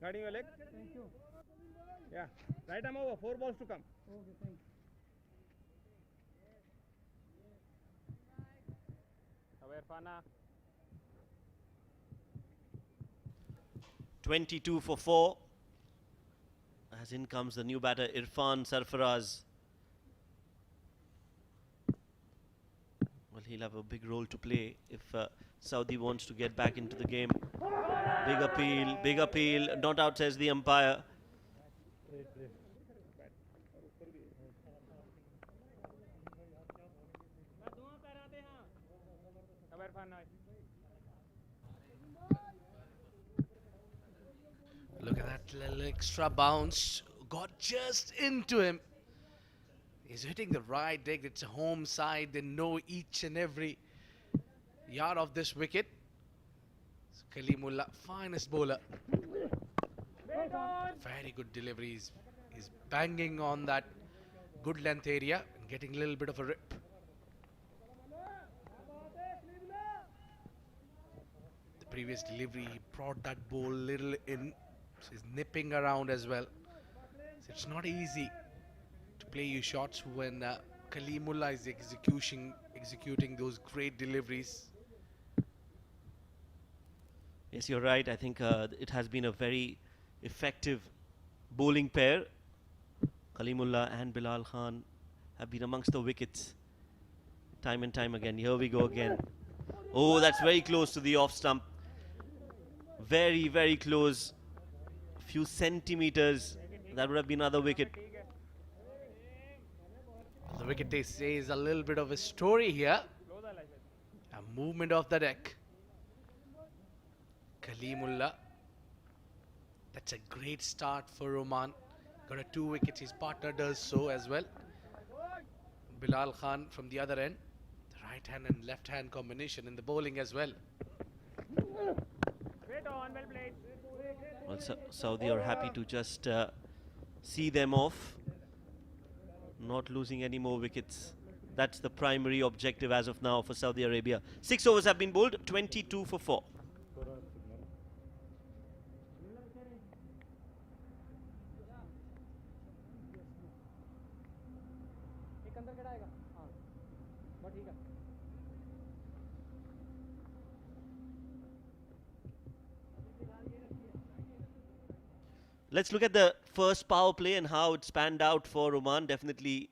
Guarding your leg. Thank you. Yeah. Right arm over. 4 balls to come. Okay, thanks. Aware Fana. 22 for 4. As in comes the new batter, Irfan Sarfaraz. Well, he'll have a big role to play if Saudi wants to get back into the game. Big appeal, not out, says the umpire. Aware Fana. Look at that little extra bounce. Got just into him. He's hitting the right leg. It's a home side. They know each and every yard of this wicket. Kalimullah, finest bowler. Very good deliveries. He's banging on that good length area and getting a little bit of a rip. The previous delivery, he brought that ball little in. So he's nipping around as well. So it's not easy to play your shots when Kalimullah is executing those great deliveries. Yes, you're right. I think it has been a very effective bowling pair. Kalimullah and Bilal Khan have been amongst the wickets time and time again. Here we go again. Oh, that's very close to the off stump. Very, very close. A few centimeters. That would have been another wicket. The wicket they say is a little bit of a story here. A movement of the deck. Kalimullah. That's a great start for Oman. Got a 2 wickets. His partner does so as well. Bilal Khan from the other end. The right hand and left hand combination in the bowling as well. Well, Saudi are happy to just see them off. Not losing any more wickets. That's the primary objective as of now for Saudi Arabia. 6 overs have been bowled, 22 for 4. Let's look at the first power play and how it spanned out for Oman. Definitely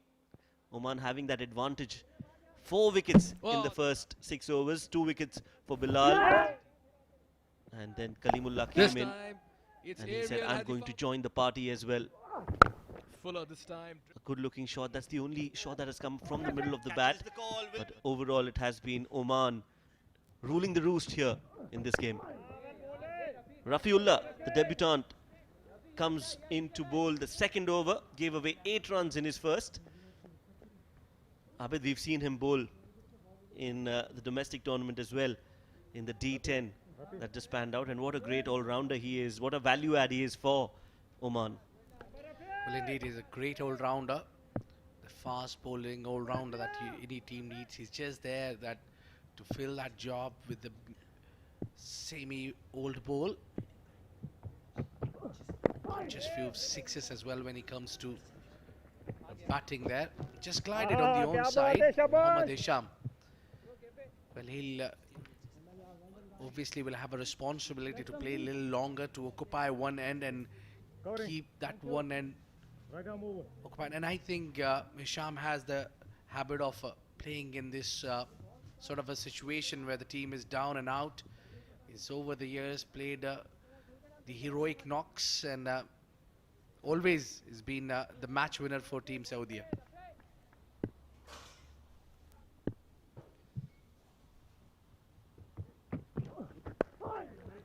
Oman having that advantage. 4 wickets in the first 6 overs, 2 wickets for Bilal. And then Kalimullah came in and he said, I'm going to join the party as well. Fuller this time. A good looking shot. That's the only shot that has come from the middle of the bat. But overall it has been Oman ruling the roost here in this game. Rafiullah, the debutant, comes in to bowl the second over, gave away 8 runs in his first. Abid, we've seen him bowl in the domestic tournament as well, in the D10 that just panned out. And what a great all-rounder he is. What a value add he is for Oman. Well, indeed, he's a great all-rounder. The fast bowling all-rounder that any team needs. He's just there that to fill that job with the semi-old bowl. Just few sixes as well when he comes to batting there. Just glided on the onside. Mohammad Hisham. Well, he'll obviously will have a responsibility to play a little longer, to occupy one end and keep that one end occupied. And I think Hisham has the habit of playing in this sort of a situation where the team is down and out. He's over the years played the heroic knocks and always has been the match winner for Team Saudi.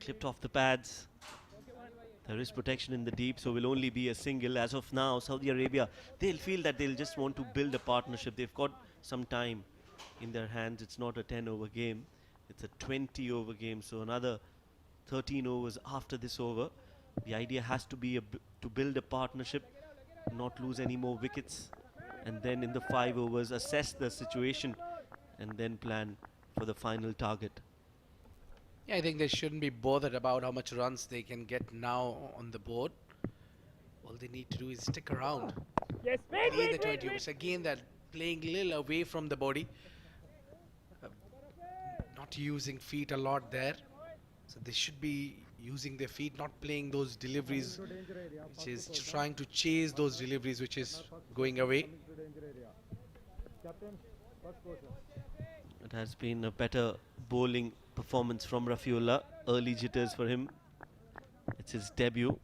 Clipped off the pads. There is protection in the deep, so will only be a single. As of now, Saudi Arabia, they'll feel that they'll just want to build a partnership. They've got some time in their hands. It's not a 10-over game. It's a 20-over game, so another 13 overs after this over. The idea has to be to build a partnership, not lose any more wickets, and then in the 5 overs assess the situation and then plan for the final target. Yeah, I think they shouldn't be bothered about how much runs they can get now on the board. All they need to do is stick around. Yes, Play the 20 overs. Again, that playing a little away from the body. Uh, Not using feet a lot there. So they should be using their feet, not playing those deliveries, which is trying to chase those deliveries, which is going away. It has been a better bowling performance from Rafiullah. Early jitters for him. It's his debut,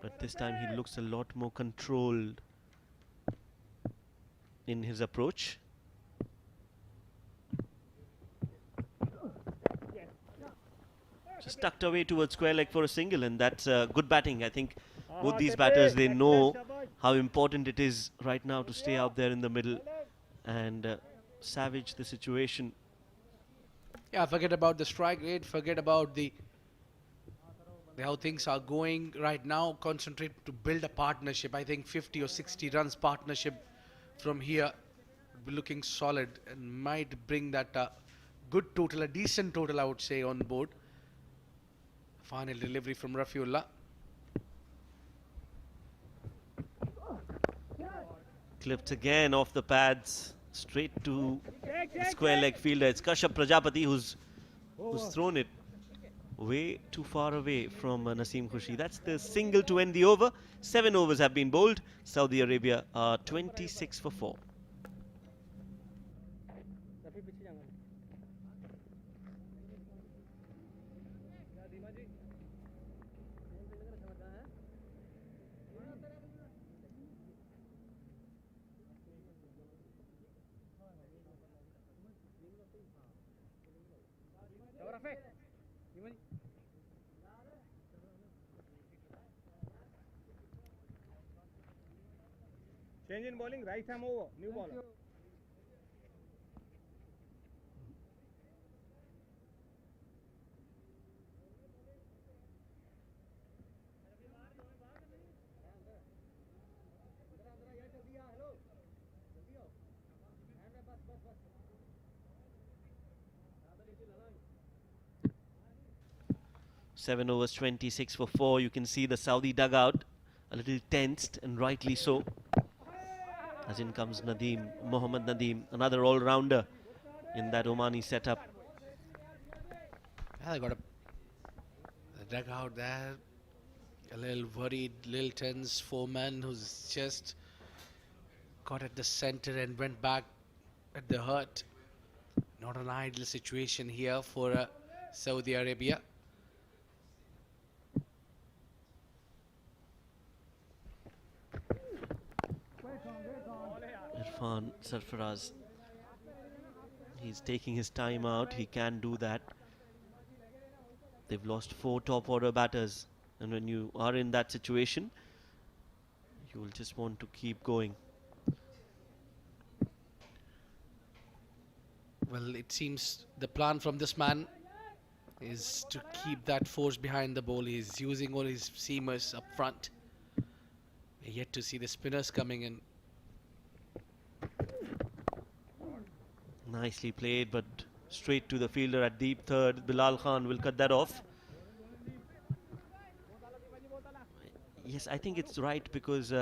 but this time he looks a lot more controlled in his approach. Just tucked away towards square leg for a single, and that's good batting. I think both these batters, they know how important it is right now to stay out there in the middle and savage the situation. Yeah, forget about the strike rate, forget about the how things are going right now. Concentrate to build a partnership. I think 50 or 60 runs partnership from here will be looking solid and might bring that good total, a decent total, I would say, on board. Final delivery from Rafiullah. Clipped again off the pads, straight to the square leg fielder. It's Kashyap Prajapati who's thrown it way too far away from Naseem Khushi. That's the single to end the over. 7 overs have been bowled. Saudi Arabia are 26 for 4. Change in bowling, right arm over, new bowler. Seven overs, 26 for 4. You can see the Saudi dugout a little tensed, and rightly so. As in comes Nadeem, Mohammad Nadeem, another all-rounder in that Omani setup. Yeah, they got a dugout there. A little worried, little tense foreman who's just got at the center and went back at the hurt. Not an ideal situation here for Saudi Arabia. Irfan Sarfaraz, he's taking his time out. He can do that. They've lost 4 top order batters, and when you are in that situation, you will just want to keep going. Well, it seems the plan from this man is to keep that force behind the ball. He's using all his seamers up front. We're yet to see the spinners coming in. Nicely played, but straight to the fielder at deep third. Bilal Khan will cut that off. Yes, I think it's right because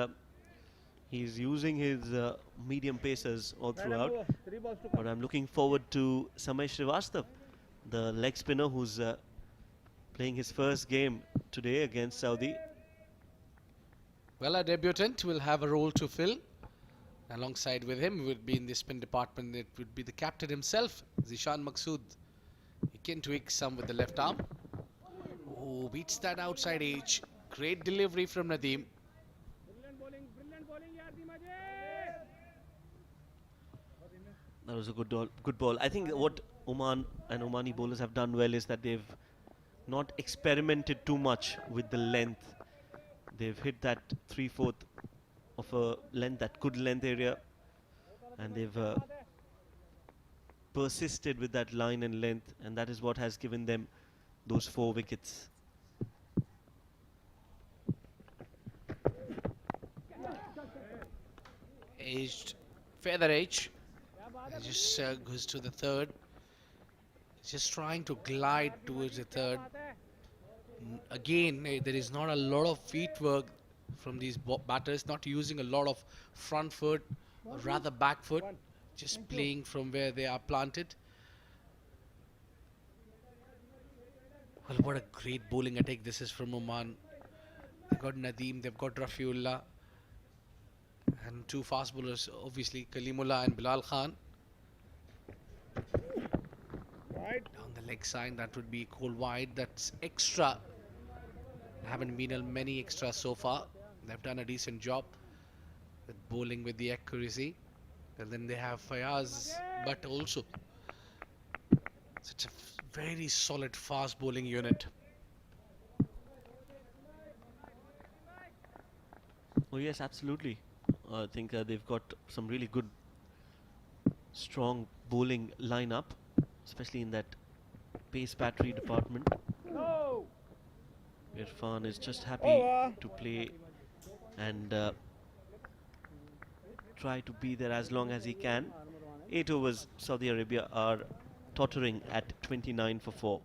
he's using his medium pacers all throughout. But I'm looking forward to Samay Srivastav, the leg spinner who's playing his first game today against Saudi. Well, a debutant will have a role to fill. Alongside with him would be in the spin department, it would be the captain himself, Zishan Maqsood. He can tweak some with the left arm. Oh, beats that outside edge. Great delivery from Nadeem. Brilliant bowling, That was a good ball. I think what Oman and Omani bowlers have done well is that they've not experimented too much with the length. They've hit that 3/4 of a length, that good length area, and they've persisted with that line and length, and that is what has given them those 4 wickets. Aged, feather age. It just goes to the third. Just trying to glide towards the third. Again, there is not a lot of feet work from these batters, not using a lot of front foot, or rather back foot, just playing from where they are planted. Well, what a great bowling attack this is from Oman. They've got Nadeem, they've got Rafiullah, and two fast bowlers, obviously Kalimullah and Bilal Khan. Right. Down the leg side, that would be called wide. That's extra. There haven't been many extras so far. They've done a decent job with bowling with the accuracy. And then they have Fayaz, but also such a very solid fast bowling unit. Oh yes, absolutely. I think they've got some really good, strong bowling lineup, especially in that pace battery department. No. Irfan is just happy Over. to play and try to be there as long as he can. 8 overs, Saudi Arabia are tottering at 29 for 4.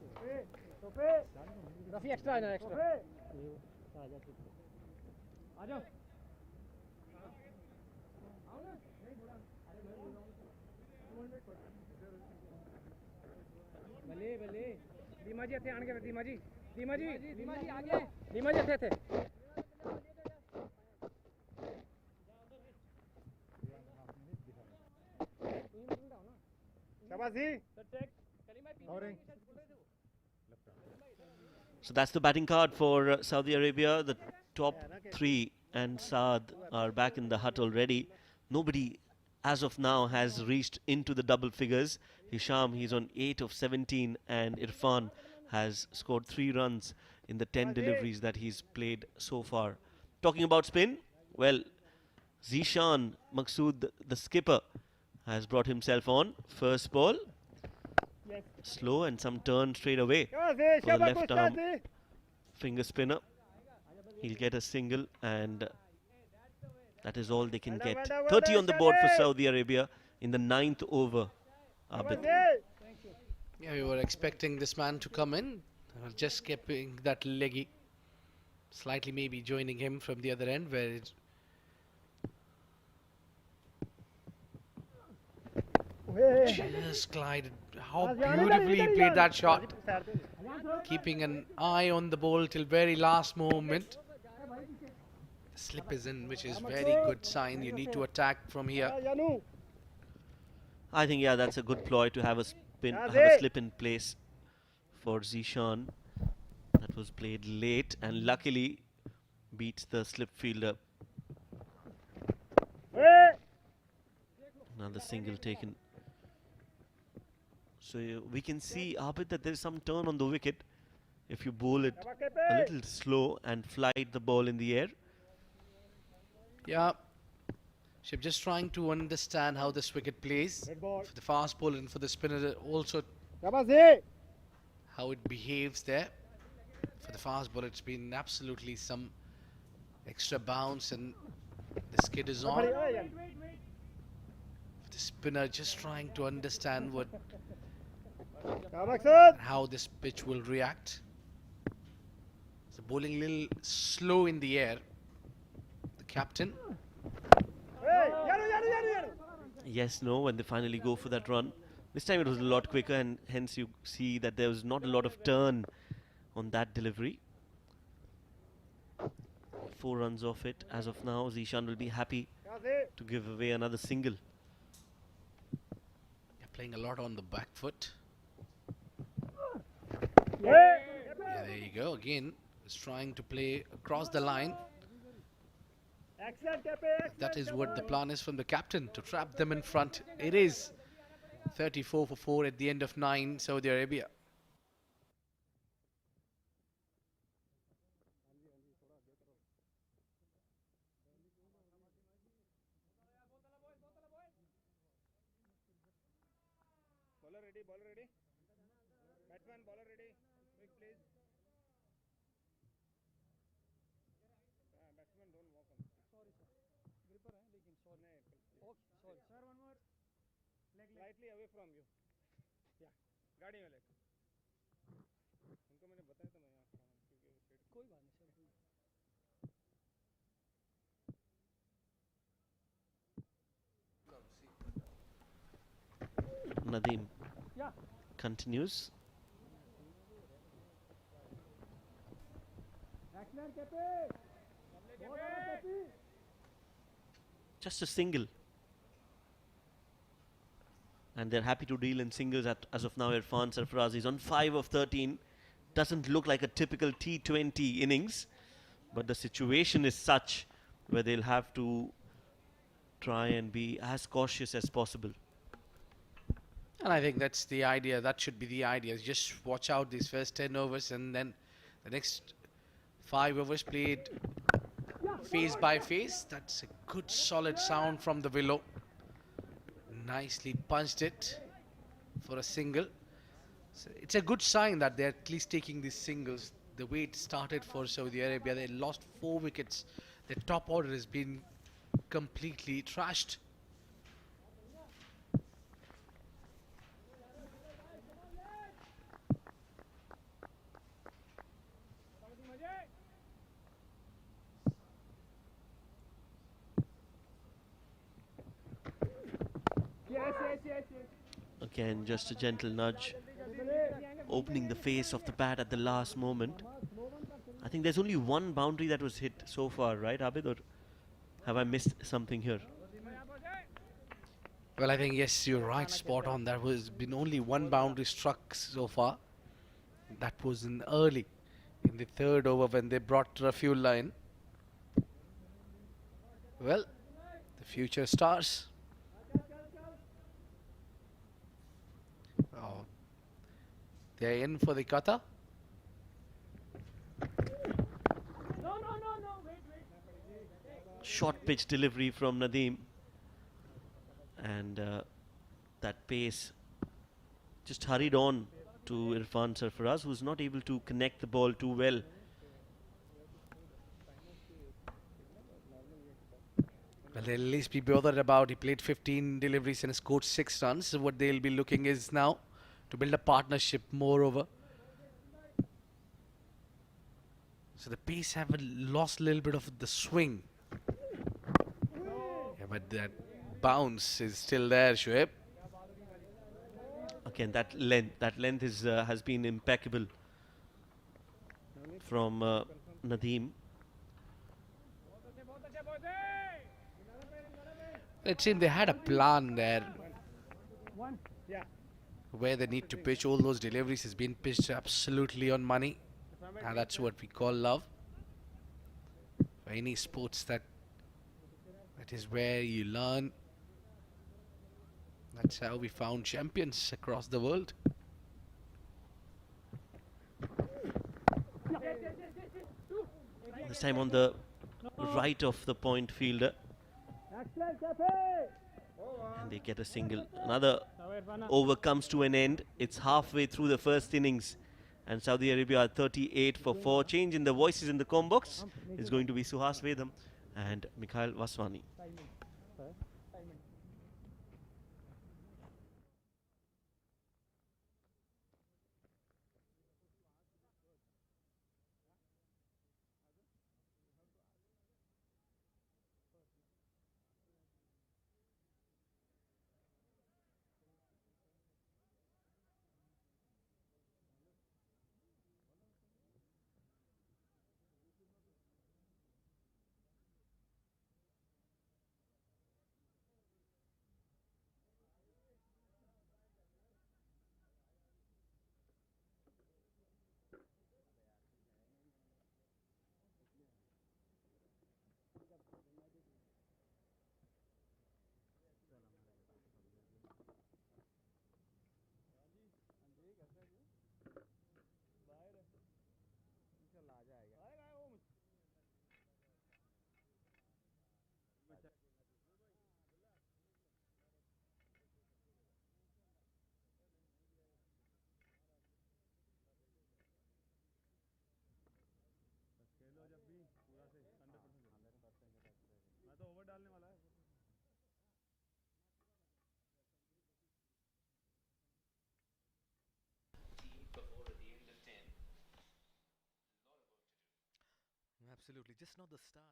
Rafi extra है ना extra. आ जाओ. भले भले. दीमा जी थे आने के दीमा जी आगे. दीमा जी थे. So that's the batting card for Saudi Arabia. The top three and Saad are back in the hut already. Nobody as of now has reached into the double figures. Hisham, he's on 8 of 17, and Irfan has scored 3 runs in the 10 deliveries that he's played so far. Talking about spin, well, Zishan Maqsood, the skipper, has brought himself on. First ball, slow and some turn straight away for the left arm finger spinner. He'll get a single, and that is all they can get. 30 on the board for Saudi Arabia in the 9th over. Abid. Yeah, we were expecting this man to come in. Just keeping that leggy. Slightly maybe joining him from the other end where it just glided. How beautifully he played that shot. Keeping an eye on the ball till very last moment. The slip is in, which is very good sign. You need to attack from here. I think, yeah, that's a good ploy to have a slip in place for Zishan. That was played late and luckily beats the slip fielder. Another single taken. So we can see, Abid, that there is some turn on the wicket if you bowl it a little slow and flight the ball in the air. Yeah. So I'm just trying to understand how this wicket plays for the fast ball and for the spinner also how it behaves there. For the fast ball, it's been absolutely some extra bounce and the skid is on. For the spinner, just trying to understand how this pitch will react. So bowling a little slow in the air. The captain. Yes, no, when they finally go for that run. This time it was a lot quicker, and hence you see that there was not a lot of turn on that delivery. 4 runs off it. As of now, Zishan will be happy to give away another single. They're playing a lot on the back foot. Yeah, there you go. Again, is trying to play across the line. That is what the plan is from the captain, to trap them in front. It is 34 for 4 at the end of 9, Saudi Arabia. Bowler ready. Batsman, bowler ready. Quick, please. Batsman, don't walk on. Sorry, sir. Gripper है लेकिन sorry. नहीं. Okay, sorry. Sir, one more. Leg slightly away from you. Yeah. Guarding your leg. Nadeem continues. Just a single. And they're happy to deal in singles as of now. Irfan Sarfaraz is on 5 of 13. Doesn't look like a typical T20 innings, but the situation is such where they'll have to try and be as cautious as possible. And I think that's the idea. That should be the idea. Just watch out these first 10 overs and then the next 5 overs played phase by phase. That's a good solid sound from the willow. Nicely punched it for a single. So it's a good sign that they're at least taking these singles. The way it started for Saudi Arabia, they lost 4 wickets. Their top order has been completely trashed. Again, just a gentle nudge, opening the face of the bat at the last moment. I think there's only one boundary that was hit so far, right, Abid? Or have I missed something here? Well, I think yes, you're right, spot on. There was been only one boundary struck so far. That was in the 3rd over when they brought Rafiullah in. Well, the future stars. Oh, they're in for the kata. Short pitch delivery from Nadeem. And that pace just hurried on to Irfan Sarfaraz, who's not able to connect the ball too well. Well, they'll at least be bothered about. He played 15 deliveries and scored 6 runs. So what they'll be looking is now to build a partnership moreover. So the pace have lost a little bit of the swing. Yeah, but that bounce is still there, Shoaib. Again, that length is has been impeccable from Nadeem. It seemed they had a plan there where they need to pitch. All those deliveries has been pitched absolutely on money, and that's what we call love. For any sports, that is where you learn. That's how we found champions across the world. This time on the right of the point fielder. And they get a single. Another over comes to an end. It's halfway through the first innings. And Saudi Arabia are 38 for 4. Change in the voices in the com box is going to be Suhas Vedam and Mikhail Vaswani. Absolutely, just not the start.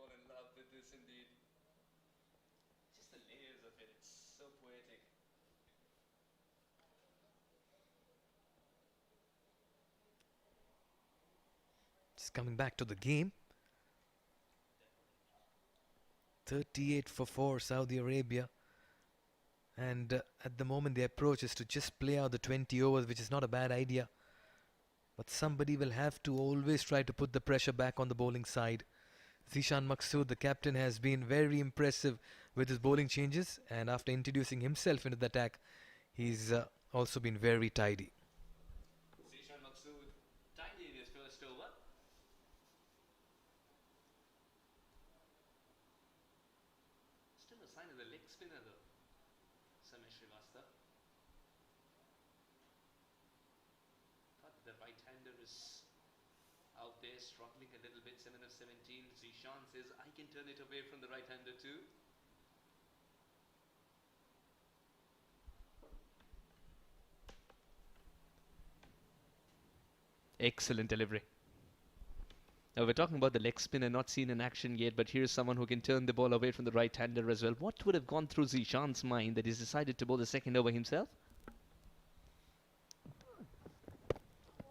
fall in love with this indeed. Just the layers of it, it's so poetic. Just coming back to the game. 38 for 4 Saudi Arabia. And at the moment the approach is to just play out the 20 overs, which is not a bad idea. But somebody will have to always try to put the pressure back on the bowling side. Zishan Maqsood, the captain, has been very impressive with his bowling changes. And after introducing himself into the attack, he's also been very tidy. Zishan Maqsood tidy in his first over. Still a sign of the leg spinner though, Samesh Srivastava. But the right-hander is out there struggling a little bit. 7 of 17. Zishan says, I can turn it away from the right-hander too. Excellent delivery. Now we're talking about the leg spinner, not seen in action yet, but here's someone who can turn the ball away from the right-hander as well. What would have gone through Zishan's mind that he's decided to bowl the second over himself?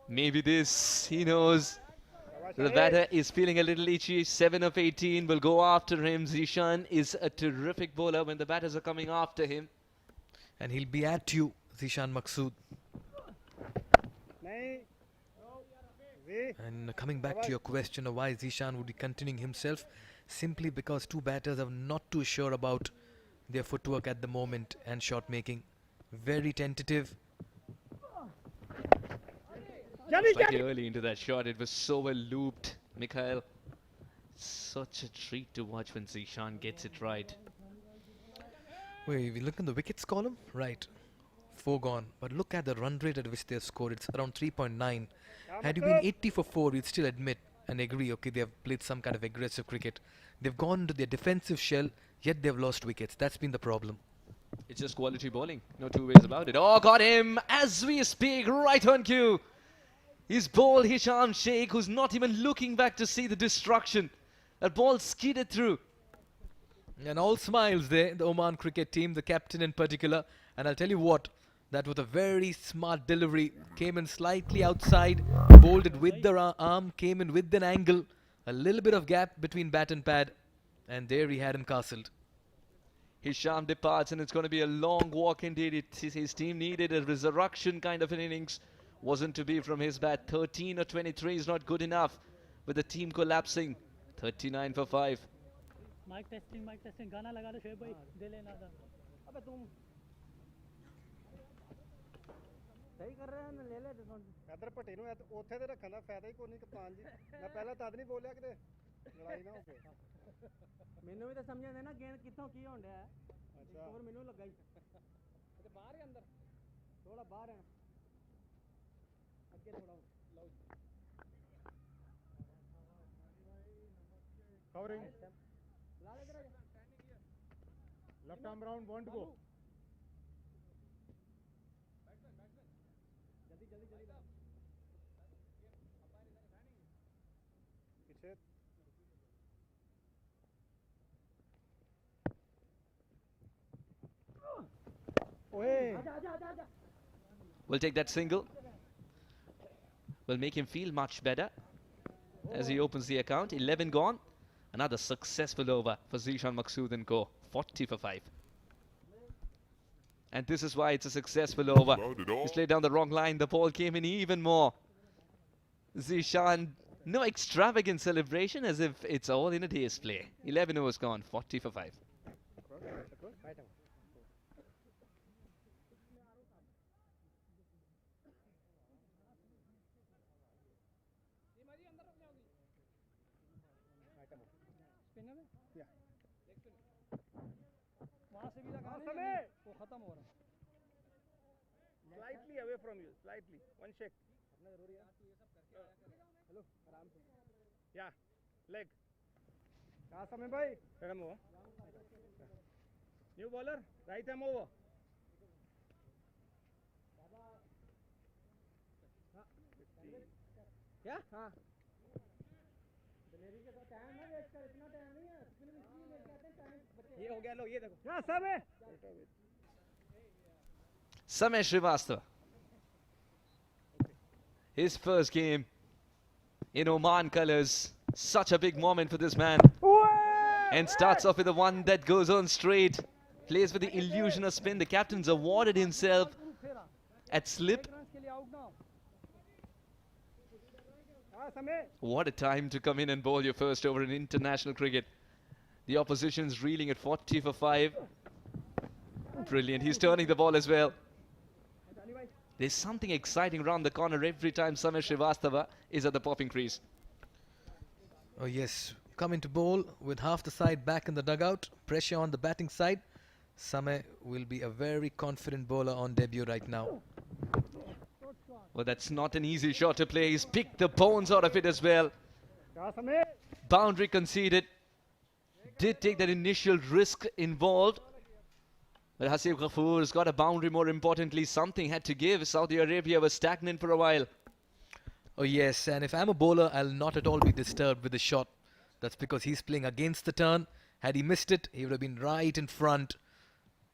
Maybe this, he knows. The batter is feeling a little itchy. 7 of 18 will go after him. Zishan is a terrific bowler when the batters are coming after him. And he'll be at you, Zishan Maqsood. And coming back to your question of why Zishan would be continuing himself, simply because two batters are not too sure about their footwork at the moment and shot making. Very tentative. Slightly early into that shot, it was so well looped, Mikhail. Such a treat to watch when Zishan gets it right. Wait, we look in the wickets column? Right. 4 gone. But look at the run rate at which they have scored. It's around 3.9. Had you been 80 for 4, you'd still admit and agree, okay, they have played some kind of aggressive cricket. They've gone into their defensive shell, yet they've lost wickets. That's been the problem. It's just quality bowling, no two ways about it. Oh, got him as we speak, right on cue. He's bowled Hisham Sheikh, who's not even looking back to see the destruction. That ball skidded through. And all smiles there, the Oman cricket team, the captain in particular. And I'll tell you what, that was a very smart delivery. Came in slightly outside, bowled it with the arm, came in with an angle. A little bit of gap between bat and pad. And there he had him castled. Hisham departs and it's going to be a long walk indeed. His team needed a resurrection kind of an innings. Wasn't to be from his bat. 13 or 23 is not good enough with the team collapsing. 39 for 5. Mic testing, गाना लगा लो शोएब भाई, दे लेना था। अबे तुम सही कर रहे हैं ना, ले ले ਇਧਰ ਭੱਟੀ ਨੂੰ ਉੱਥੇ ਤੇ ਰੱਖਣ ਦਾ ਫਾਇਦਾ ਹੀ ਕੋਈ ਨਹੀਂ ਕਪਤਾਨ ਜੀ। ਮੈਂ ਪਹਿਲਾਂ ਤਦ ਨਹੀਂ ਬੋਲਿਆ ਕਿਤੇ ਲੜਾਈ ਨਾ ਹੋਵੇ। ਮੈਨੂੰ ਵੀ ਤਾਂ ਸਮਝਣ ਦੇ ਨਾ ਗੇਂਦ ਕਿੱਥੋਂ ਕੀ ਹੋਣ ਡਿਆ। ਅੱਛਾ ਹੋਰ ਮੈਨੂੰ ਲੱਗਾ ਹੀ। ਤੇ ਬਾਹਰ ਹੈ ਅੰਦਰ। ਥੋੜਾ ਬਾਹਰ ਹੈ। ਅੱਗੇ ਥੋੜਾ ਲਓ। Covering. Left arm round, want to go. पीछे We'll take that single. Will make him feel much better as he opens the account. 11 gone. Another successful over for Zishan Maqsood and co. 40 for 5. And this is why it's a successful over. He's laid down the wrong line. The ball came in even more. Zishan, no extravagant celebration, as if it's all in a day's play. 11 overs gone. 40 for 5. Slightly away from you, slightly. One shake. Hello, yeah, leg. समय भाई, madam वो. New bowler, right arm over. क्या? हाँ. Delivery के साथ time है, waste कर, इतना टाइम नहीं है. ये हो गया लो ये देखो क्या सब है Samay Srivastava. His first game in Oman colours. Such a big moment for this man. And starts off with the one that goes on straight. Plays with the illusion of spin. The captain's awarded himself at slip. What a time to come in and bowl your first over in international cricket. The opposition's reeling at 40 for 5. Brilliant. He's turning the ball as well. There's something exciting around the corner every time Samay Srivastava is at the popping crease. Oh yes, coming to bowl with half the side back in the dugout, pressure on the batting side. Samay will be a very confident bowler on debut right now. Well, that's not an easy shot to play. He's picked the bones out of it as well. Boundary conceded. Did take that initial risk involved. But Hasib Ghafoor's got a boundary. More importantly, something had to give. Saudi Arabia was stagnant for a while. Oh yes, and if I'm a bowler, I'll not at all be disturbed with the shot. That's because he's playing against the turn. Had he missed it, he would have been right in front.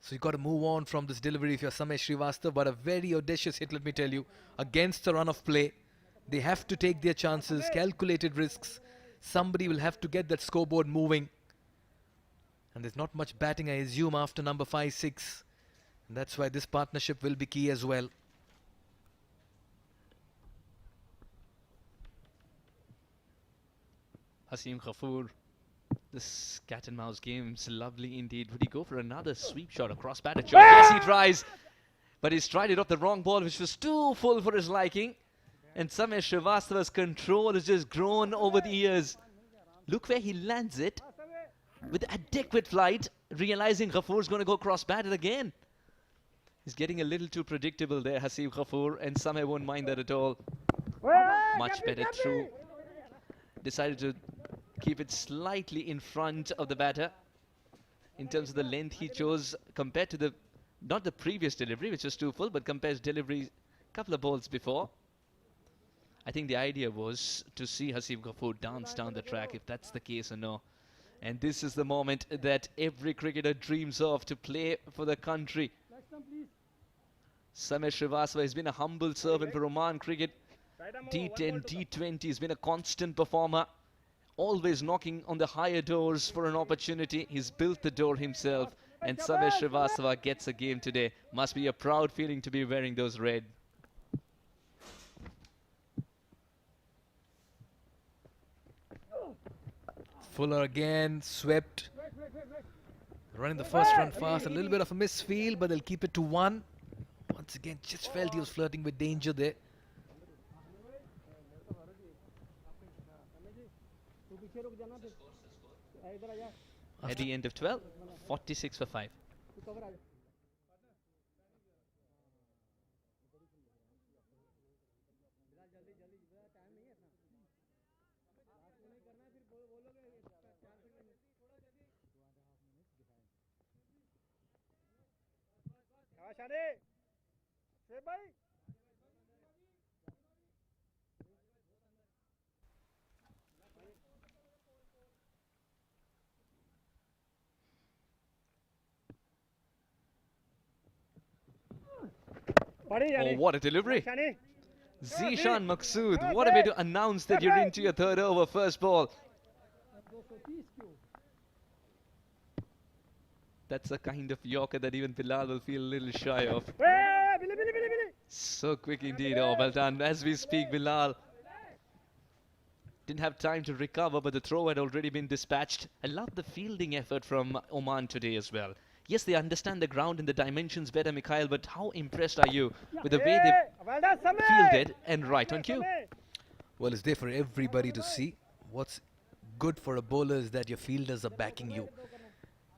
So you've got to move on from this delivery if you're Samay Srivastava. But a very audacious hit, let me tell you, against the run of play. They have to take their chances, calculated risks. Somebody will have to get that scoreboard moving. And there's not much batting, I assume, after number 5-6. And that's why this partnership will be key as well. Hasim Ghafoor. This cat and mouse game's lovely indeed. Would he go for another sweep shot across batter? Yes, he tries. But he's tried it off the wrong ball, which was too full for his liking. And Samay Srivastava's control has just grown over the years. Look where he lands it. With adequate flight, realizing Ghafoor's going to go cross-batted again. He's getting a little too predictable there, Hasib Ghafoor, and Samay won't mind that at all. Much better through. Decided to keep it slightly in front of the batter in terms of the length he chose compared to the, not the previous delivery, which was too full, but compared to delivery a couple of balls before. I think the idea was to see Hasib Ghafoor dance down the track, if that's the case or no. And this is the moment that every cricketer dreams of, to play for the country. Samay Srivastava has been a humble servant for Oman cricket. T10, T20, he's been a constant performer. Always knocking on the higher doors for an opportunity. He's built the door himself. And Samay Srivastava gets a game today. Must be a proud feeling to be wearing those red. Fuller again, swept. Running the first run fast, a little bit of a misfield, but they'll keep it to 1. Once again, just felt he was flirting with danger there. At the end of 12, 46 for 5. Oh, what a delivery. Zishan Maqsood, what a way to announce that you're into your third over, first ball. That's a kind of Yorker that even Bilal will feel a little shy of. So quick indeed. Oh, well done. As we speak, Bilal didn't have time to recover, but the throw had already been dispatched. I love the fielding effort from Oman today as well. Yes, they understand the ground and the dimensions better, Mikhail, but how impressed are you with the way they fielded and right on cue? Well, it's there for everybody to see. What's good for a bowler is that your fielders are backing you.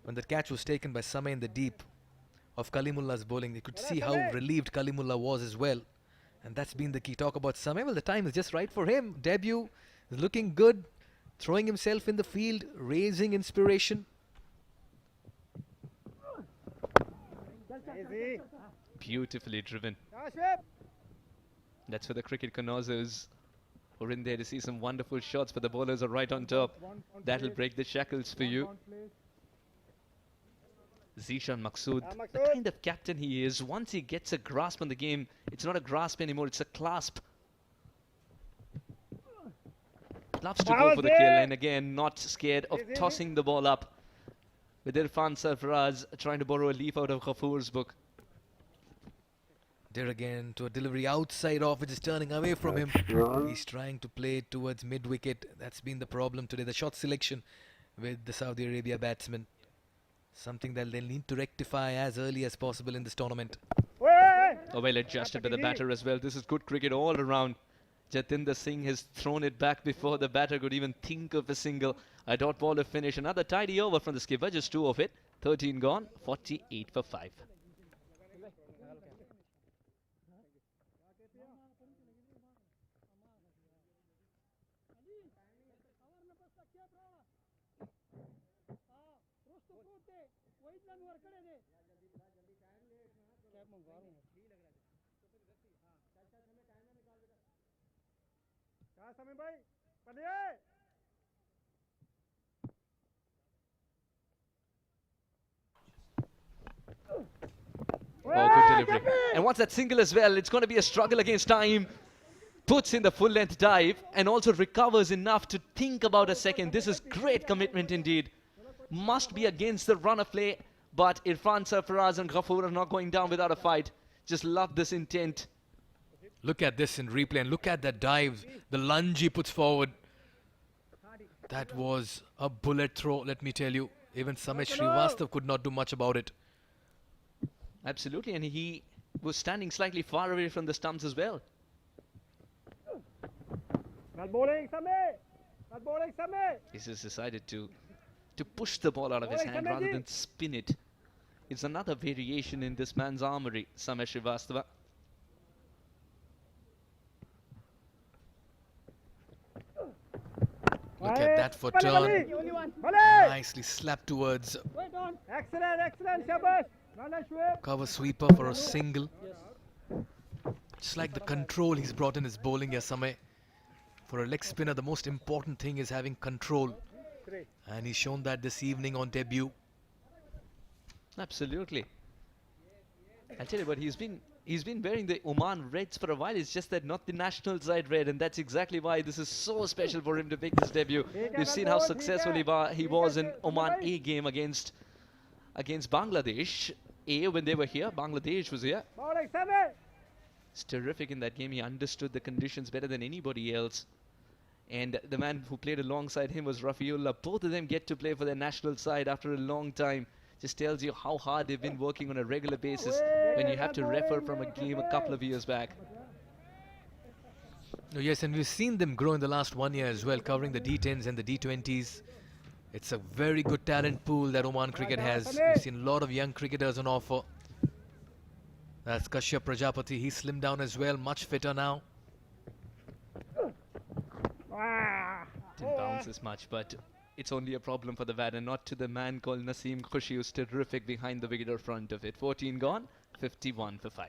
When the catch was taken by Samay in the deep of Kalimullah's bowling, you could see how relieved Kalimullah was as well. And that's been the key. Talk about Samay. Well, the time is just right for him. Debut is looking good. Throwing himself in the field, raising inspiration. Beautifully driven. That's for the cricket connoisseurs who are in there to see some wonderful shots, but the bowlers are right on top. That'll break the shackles for you. Zishan Maksud, Yeah, the Maksud. kind of captain he is, once he gets a grasp on the game, it's not a grasp anymore, it's a clasp. Loves to go for the kill, and again, not scared of tossing the ball up. With Irfan Sarfaraz trying to borrow a leaf out of Ghafoor's book. There again to a delivery outside off, which is turning away from him. He's trying to play towards mid-wicket. That's been the problem today. The shot selection with the Saudi Arabia batsmen. Something that they'll need to rectify as early as possible in this tournament. Oh, well adjusted by the batter as well. This is good cricket all around. Jatinder Singh has thrown it back before the batter could even think of a single. A dot ball to finish. Another tidy over from the skipper, just 2 of it. 13 gone, 48 for 5. Oh, good delivery. And once that single as well, it's going to be a struggle against time. Puts in the full length dive and also recovers enough to think about a second. This is great commitment indeed. Must be against the run of play, but Irfan Sarfaraz and Ghafoor are not going down without a fight. Just love this intent. Look at this in replay and look at that dive. The lunge he puts forward. That was a bullet throw, let me tell you. Even Samesh Srivastav could not do much about it. Absolutely, and he was standing slightly far away from the stumps as well. Not bowling, Samir. Not bowling, Samir. He's just decided to push the ball out of his hand rather than spin it. It's another variation in this man's armory, Samesh Srivastava. Look at that for turn. Nicely slapped towards Excellent, excellent, Shabash. Well done, Shoaib. cover sweeper for a single. Just like the control he's brought in his bowling, Yasame. For a leg spinner, the most important thing is having control. And he's shown that this evening on debut. Absolutely. I'll tell you what, he's been wearing the Oman Reds for a while. It's just that not the national side red, and that's exactly why this is so special for him to make his debut. We've seen how successful he was in Oman A game against Bangladesh. A when they were here, Bangladesh was here. Bowling, Samir. It's terrific in that game. He understood the conditions better than anybody else. And the man who played alongside him was Rafiullah. Both of them get to play for their national side after a long time. Just tells you how hard they've been working on a regular basis when you have to refer from a game a couple of years back. Oh, yes, and we've seen them grow in the last 1 year as well, covering the D10s and the D20s. It's a very good talent pool that Oman cricket has. We've seen a lot of young cricketers on offer. That's Kashyap Prajapati. He slimmed down as well, much fitter now. Didn't bounce as much, but it's only a problem for the bat and not to the man called Naseem Khushi, who's terrific behind the wicket or front of it. 14 gone, 51 for 5.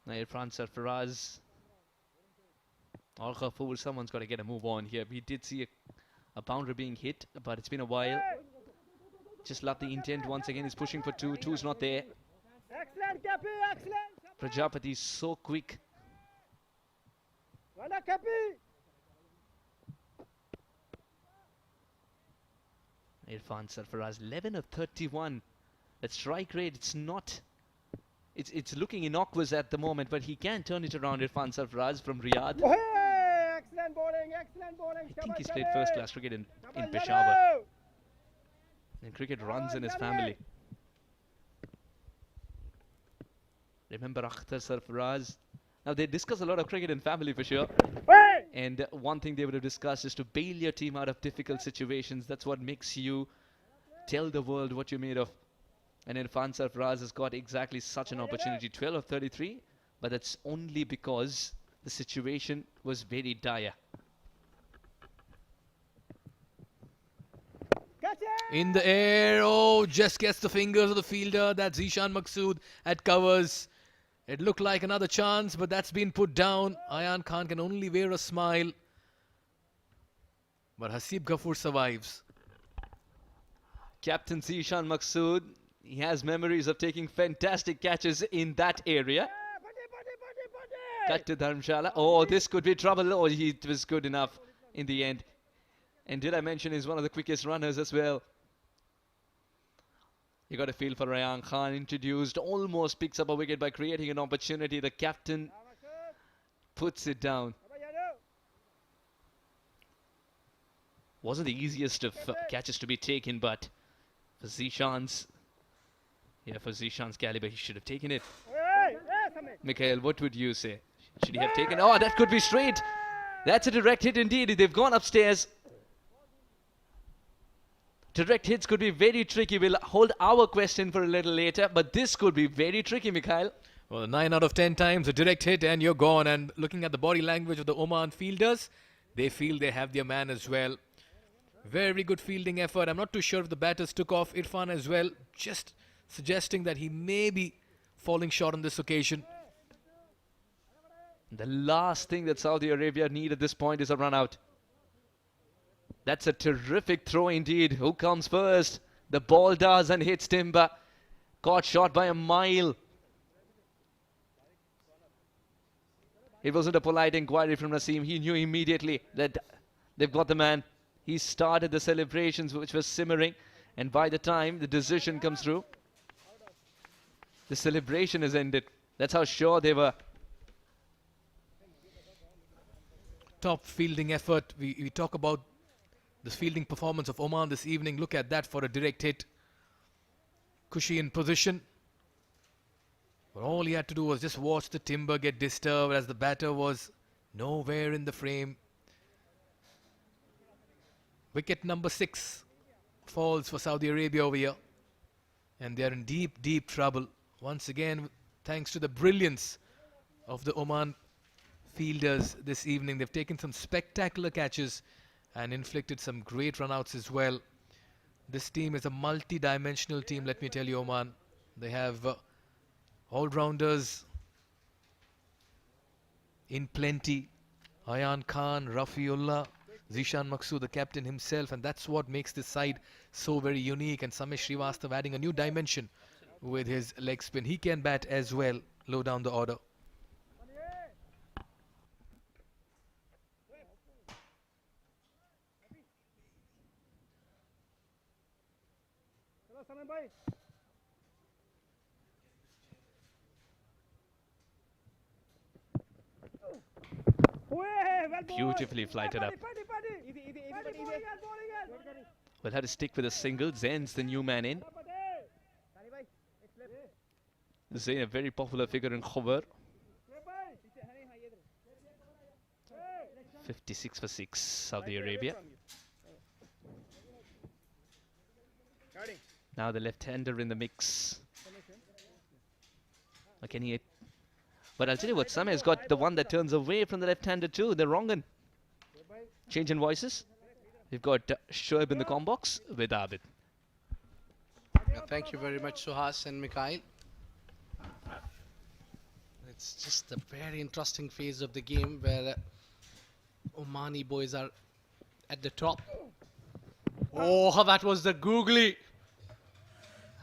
Now Irfan Sarfaraz or Ghafoor, someone's got to get a move on here. We did see a boundary being hit, but it's been a while. Just love the intent once again. He's pushing for two. Two's not there. Excellent, Cappy, excellent. Prajapati is so quick. Well done, Cappy. Irfan Sarfaraz, 11 of 31. That strike rate, it's not... It's looking innocuous at the moment, but he can turn it around. Irfan Sarfaraz from Riyadh. Oh, hey, excellent bowling, excellent bowling. I think he's played first-class cricket in Peshawar. And cricket runs in his family. Remember Akhtar Sarfaraz? Now they discuss a lot of cricket in family for sure. And one thing they would have discussed is to bail your team out of difficult situations. That's what makes you tell the world what you're made of. And Irfan Sarfaraz has got exactly such an opportunity, 12 of 33, but that's only because the situation was very dire. In the air, oh, just gets the fingers of the fielder. That's Zishan Maqsood at covers. It looked like another chance, but that's been put down. Ayan Khan can only wear a smile. But Hasib Ghafoor survives. Captain Zishan Maqsood, he has memories of taking fantastic catches in that area. Cut to Dharamshala. Oh, this could be trouble. Oh, it was good enough in the end. And did I mention he's one of the quickest runners as well. You got a feel for Ayan Khan, introduced, almost picks up a wicket by creating an opportunity. The captain puts it down. Wasn't the easiest of catches to be taken, but for Zishan's caliber, he should have taken it. Mikhail, what would you say? Should he have taken? Oh, that could be straight. That's a direct hit indeed. They've gone upstairs. Direct hits could be very tricky. We'll hold our question for a little later, but this could be very tricky, Mikhail. Well, 9 out of 10 times a direct hit and you're gone. And looking at the body language of the Oman fielders, they feel they have their man as well. Very good fielding effort. I'm not too sure if the batters took off Irfan as well, just suggesting that he may be falling short on this occasion. The last thing that Saudi Arabia need at this point is a run out. That's a terrific throw indeed. Who comes first? The ball does and hits Timber. Caught short by a mile. It wasn't a polite inquiry from Naseem. He knew immediately that they've got the man. He started the celebrations, which was simmering. And by the time the decision comes through, the celebration has ended. That's how sure they were. Top fielding effort. We talk about the fielding performance of Oman this evening. Look at that for a direct hit. Cushy in position. But all he had to do was just watch the Timber get disturbed as the batter was nowhere in the frame. Wicket number 6 falls for Saudi Arabia over here. And they are in deep, deep trouble. Once again, thanks to the brilliance of the Oman fielders this evening. They've taken some spectacular catches and inflicted some great runouts as well. This team is a multi-dimensional team, let me tell you, Oman. They have all-rounders in plenty. Ayan Khan, Rafiullah, Zishan Maqsood, the captain himself, and that's what makes this side so very unique. And Samesh Srivastav adding a new dimension with his leg spin. He can bat as well, low down the order. Beautifully flighted up. We'll have to stick with a single. Zain's the new man in. Zain, a very popular figure in Khobar. 56 for 6, Saudi Arabia. Now the left-hander in the mix. Can he? But I'll tell you what, Sam has got the one that turns away from the left-hander too. The wrong one. Change in voices. We've got Shoaib in the com box with Abid. Thank you very much, Suhas and Mikhail. It's just a very interesting phase of the game where Omani boys are at the top. Oh, that was the googly.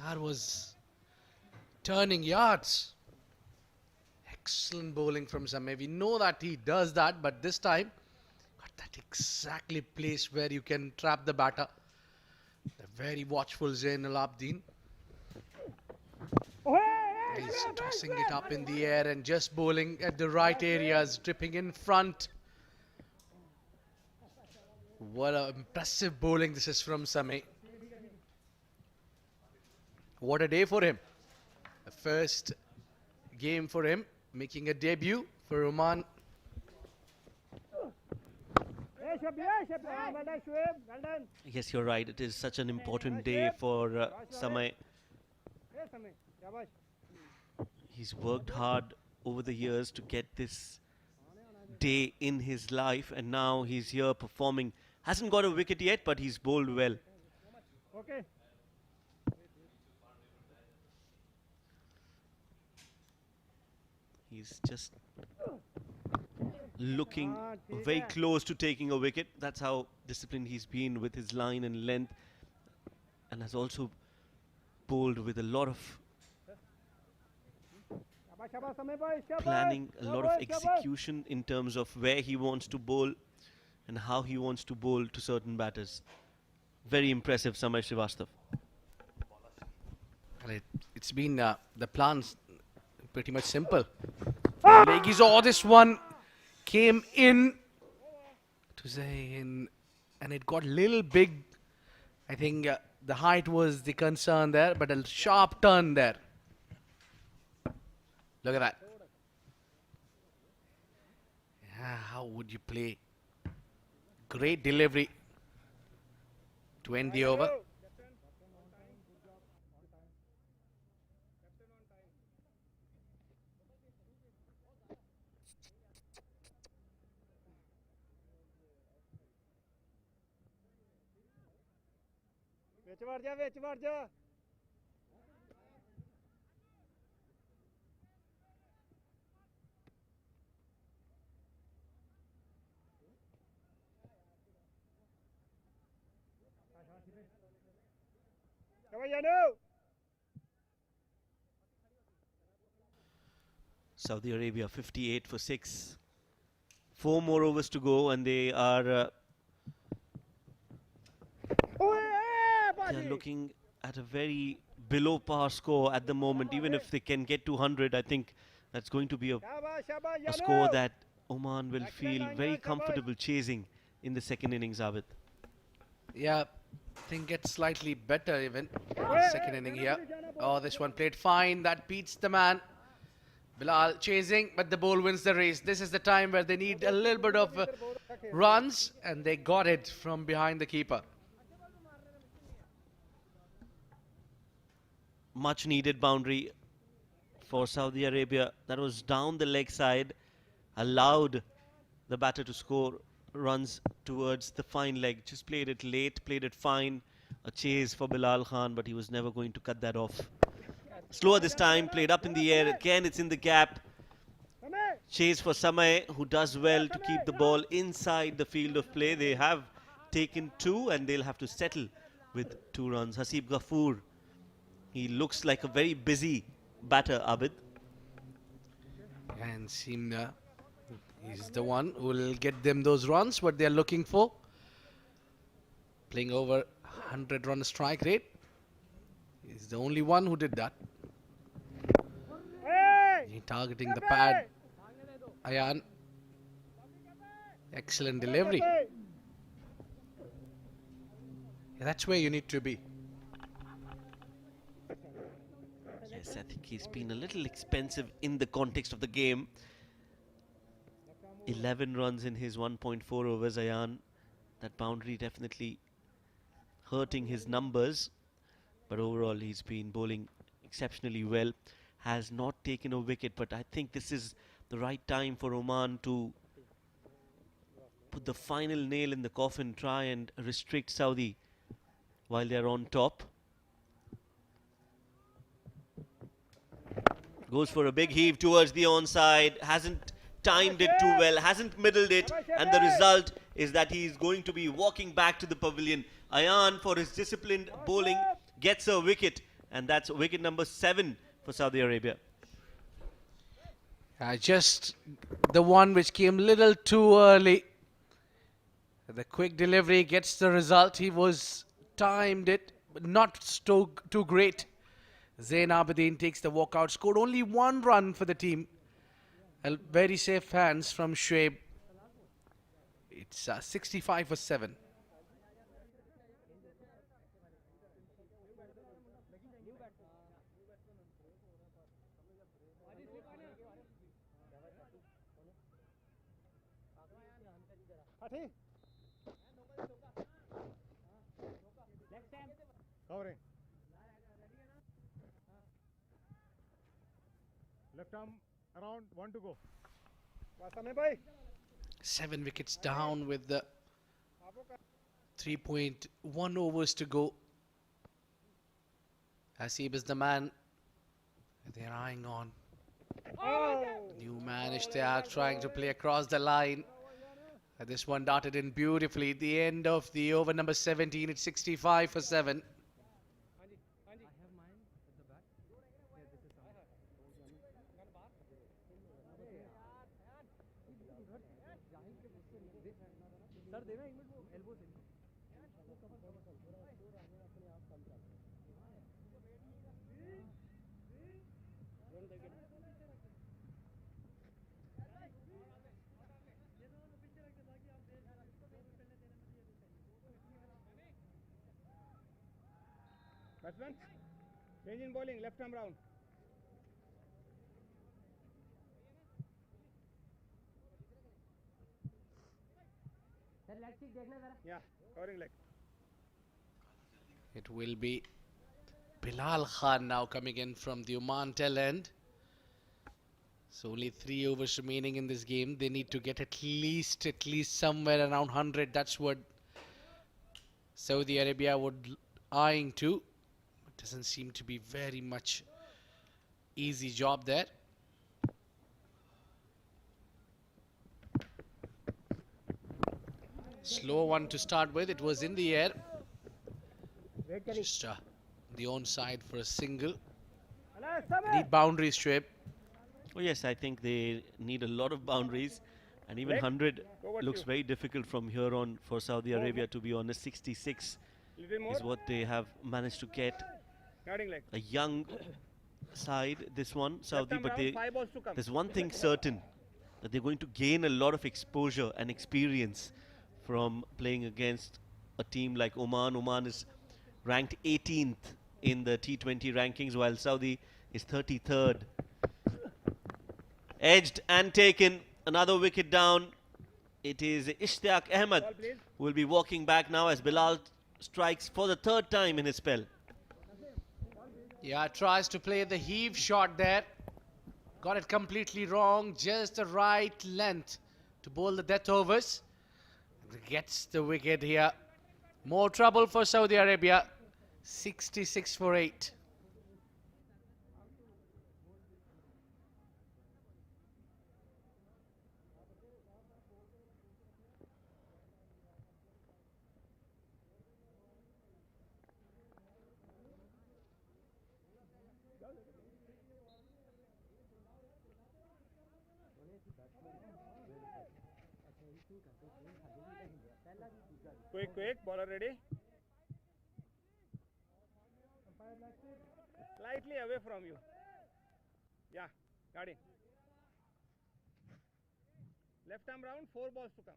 That was turning yards. Excellent bowling from Sameh. We know that he does that, but this time got that exactly place where you can trap the batter. The very watchful Zain Al Abidin. He's tossing it up in the air and just bowling at the right areas, tripping in front. What an impressive bowling this is from Sameh. What a day for him. The first game for him, making a debut for Oman. Yes, you're right. It is such an important day for Samay. He's worked hard over the years to get this day in his life, and now he's here performing. Hasn't got a wicket yet, but he's bowled well. Okay. He's just looking very close to taking a wicket. That's how disciplined he's been with his line and length, and has also bowled with a lot of planning, a lot of execution in terms of where he wants to bowl and how he wants to bowl to certain batters. Very impressive, Samay Srivastav. And it's been the plans pretty much simple. Leggies, oh, this one came in to say in, and it got a little big. I think the height was the concern there, but a sharp turn there. Look at that. Yeah, how would you play? Great delivery to end the over. ਵਿੱਚ ਵੜ ਜਾ Saudi Arabia 58 for 6. 4 more overs to go, and they are they're looking at a very below par score at the moment. Even if they can get to 100, I think that's going to be a score that Oman will feel very comfortable chasing in the second innings, Abid. Yeah, I think gets slightly better even in the second inning here. Oh, this one played fine. That beats the man. Bilal chasing, but the ball wins the race. This is the time where they need a little bit of runs, and they got it from behind the keeper. Much needed boundary for Saudi Arabia. That was down the leg side, allowed the batter to score runs towards the fine leg. Just played it late, played it fine. A chase for Bilal Khan, but he was never going to cut that off. Slower this time, played up in the air. Again, it's in the gap. Chase for Samay, who does well to keep the ball inside the field of play. They have taken 2, and they'll have to settle with 2 runs. Hasib Ghafoor, he looks like a very busy batter, Abid. And Simna, he's the one who will get them those runs, what they're looking for. Playing over 100-run strike rate. He's the only one who did that. He targeting the pad. Ayan. Excellent delivery. Yeah, that's where you need to be. Yes, I think he's been a little expensive in the context of the game. 11 runs in his 1.4 overs, Ayan. That boundary definitely hurting his numbers. But overall, he's been bowling exceptionally well. Has not taken a wicket, but I think this is the right time for Oman to put the final nail in the coffin, try and restrict Saudi while they're on top. Goes for a big heave towards the onside, hasn't timed it too well, hasn't middled it, and the result is that he's going to be walking back to the pavilion. Ayan, for his disciplined bowling, gets a wicket, and that's wicket number 7 for Saudi Arabia. Just the one which came a little too early. The quick delivery gets the result. He was timed it, but not too great. Zain Abidin takes the walkout, scored only 1 run for the team. A very safe hands from Shoaib. It's 65 for 7. Ati. Covering. Left arm around, 1 to go. 7 wickets down with the 3.1 overs to go. Hasib is the man they're eyeing on. New man Ishtiaq trying to play across the line. This one darted in beautifully. The end of the over number 17. It's 65 for 7. Batsman, change in bowling, left arm round. Yeah, covering leg. It will be Bilal Khan now coming in from the Oman tail end. So only 3 overs remaining in this game. They need to get at least somewhere around 100. That's what Saudi Arabia would eyeing to. It doesn't seem to be very much easy job there. Slow one to start with. It was in the air. Just the onside for a single. Need boundaries, Shoaib. Oh yes, I think they need a lot of boundaries, and even 100 looks very difficult from here on for Saudi Arabia, to be honest. 66 is what they have managed to get. A young side, this one, Saudi, but there's one thing certain, that they're going to gain a lot of exposure and experience from playing against a team like Oman. Oman is ranked 18th in the T20 rankings, while Saudi is 33rd. Edged and taken, another wicket down. It is Ishtiaq Ahmed who will be walking back now as Bilal strikes for the 3rd time in his spell. Yeah, tries to play the heave shot there. Got it completely wrong. Just the right length to bowl the death overs. Gets the wicket here. More trouble for Saudi Arabia. 66 for 8. Quick, bowler ready. Slightly away from you. Yeah, got it. Left arm round, 4 balls to come.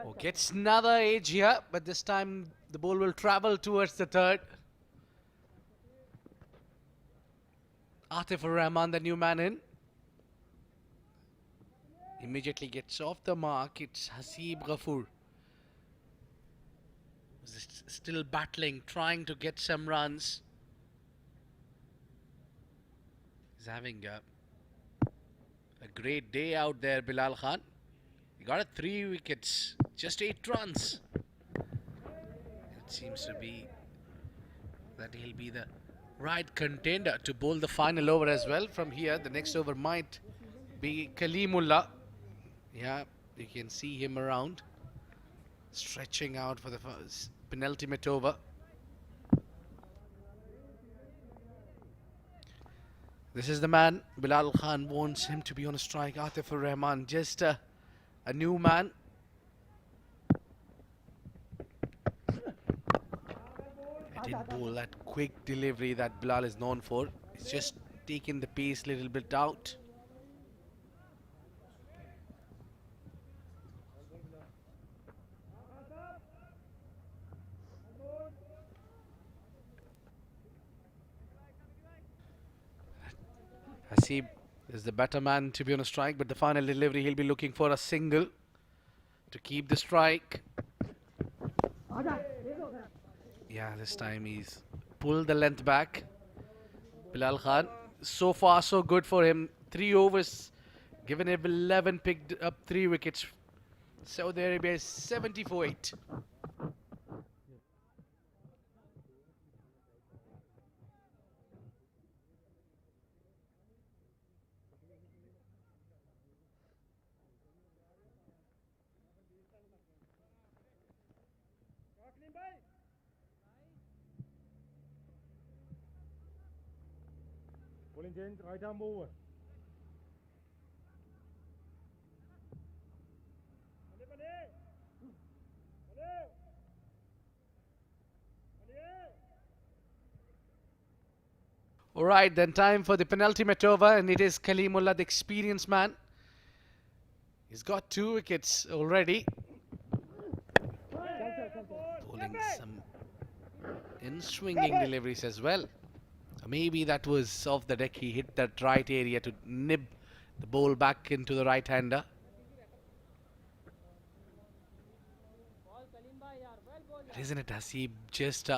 Oh, gets another edge here, but this time the ball will travel towards the 3rd. Atif Rahman, the new man in. Immediately gets off the mark. It's Hasib Ghafoor. Still battling, trying to get some runs. He's having a great day out there, Bilal Khan. He got it 3 wickets, just 8 runs. It seems to be that he'll be the right contender to bowl the final over as well. From here, the next over might be Kalimullah. Yeah, you can see him around, stretching out for the penultimate over. This is the man. Bilal Khan wants him to be on a strike. Atif Rahman, just a new man. He didn't bowl that quick delivery that Bilal is known for. He's just taking the pace a little bit out. Hasib is the better man to be on a strike, but the final delivery he'll be looking for a single to keep the strike. Yeah, this time he's pulled the length back. Bilal Khan, so far so good for him. 3 overs, given him 11, picked up 3 wickets. Saudi Arabia is 70 for 8. Bowling change, right arm over. Alright, then time for the penultimate over, and it is Kalimullah, the experienced man. He's got 2 wickets already. Bowling some in-swinging deliveries as well. Maybe that was off the deck. He hit that right area to nib the ball back into the right-hander. Isn't it, Hasib just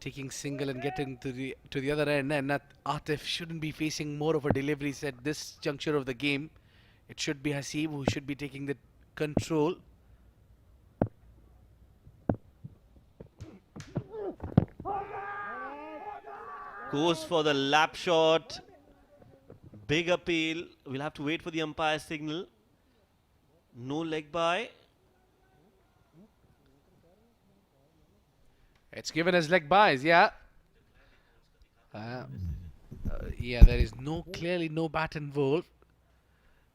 taking single and getting to the other end, and that Atif shouldn't be facing more of a deliveries at this juncture of the game. It should be Hasib who should be taking the control. Goes for the lap shot. Big appeal. We'll have to wait for the umpire signal. No leg by. It's given as leg byes, yeah. Yeah, there is clearly no bat involved.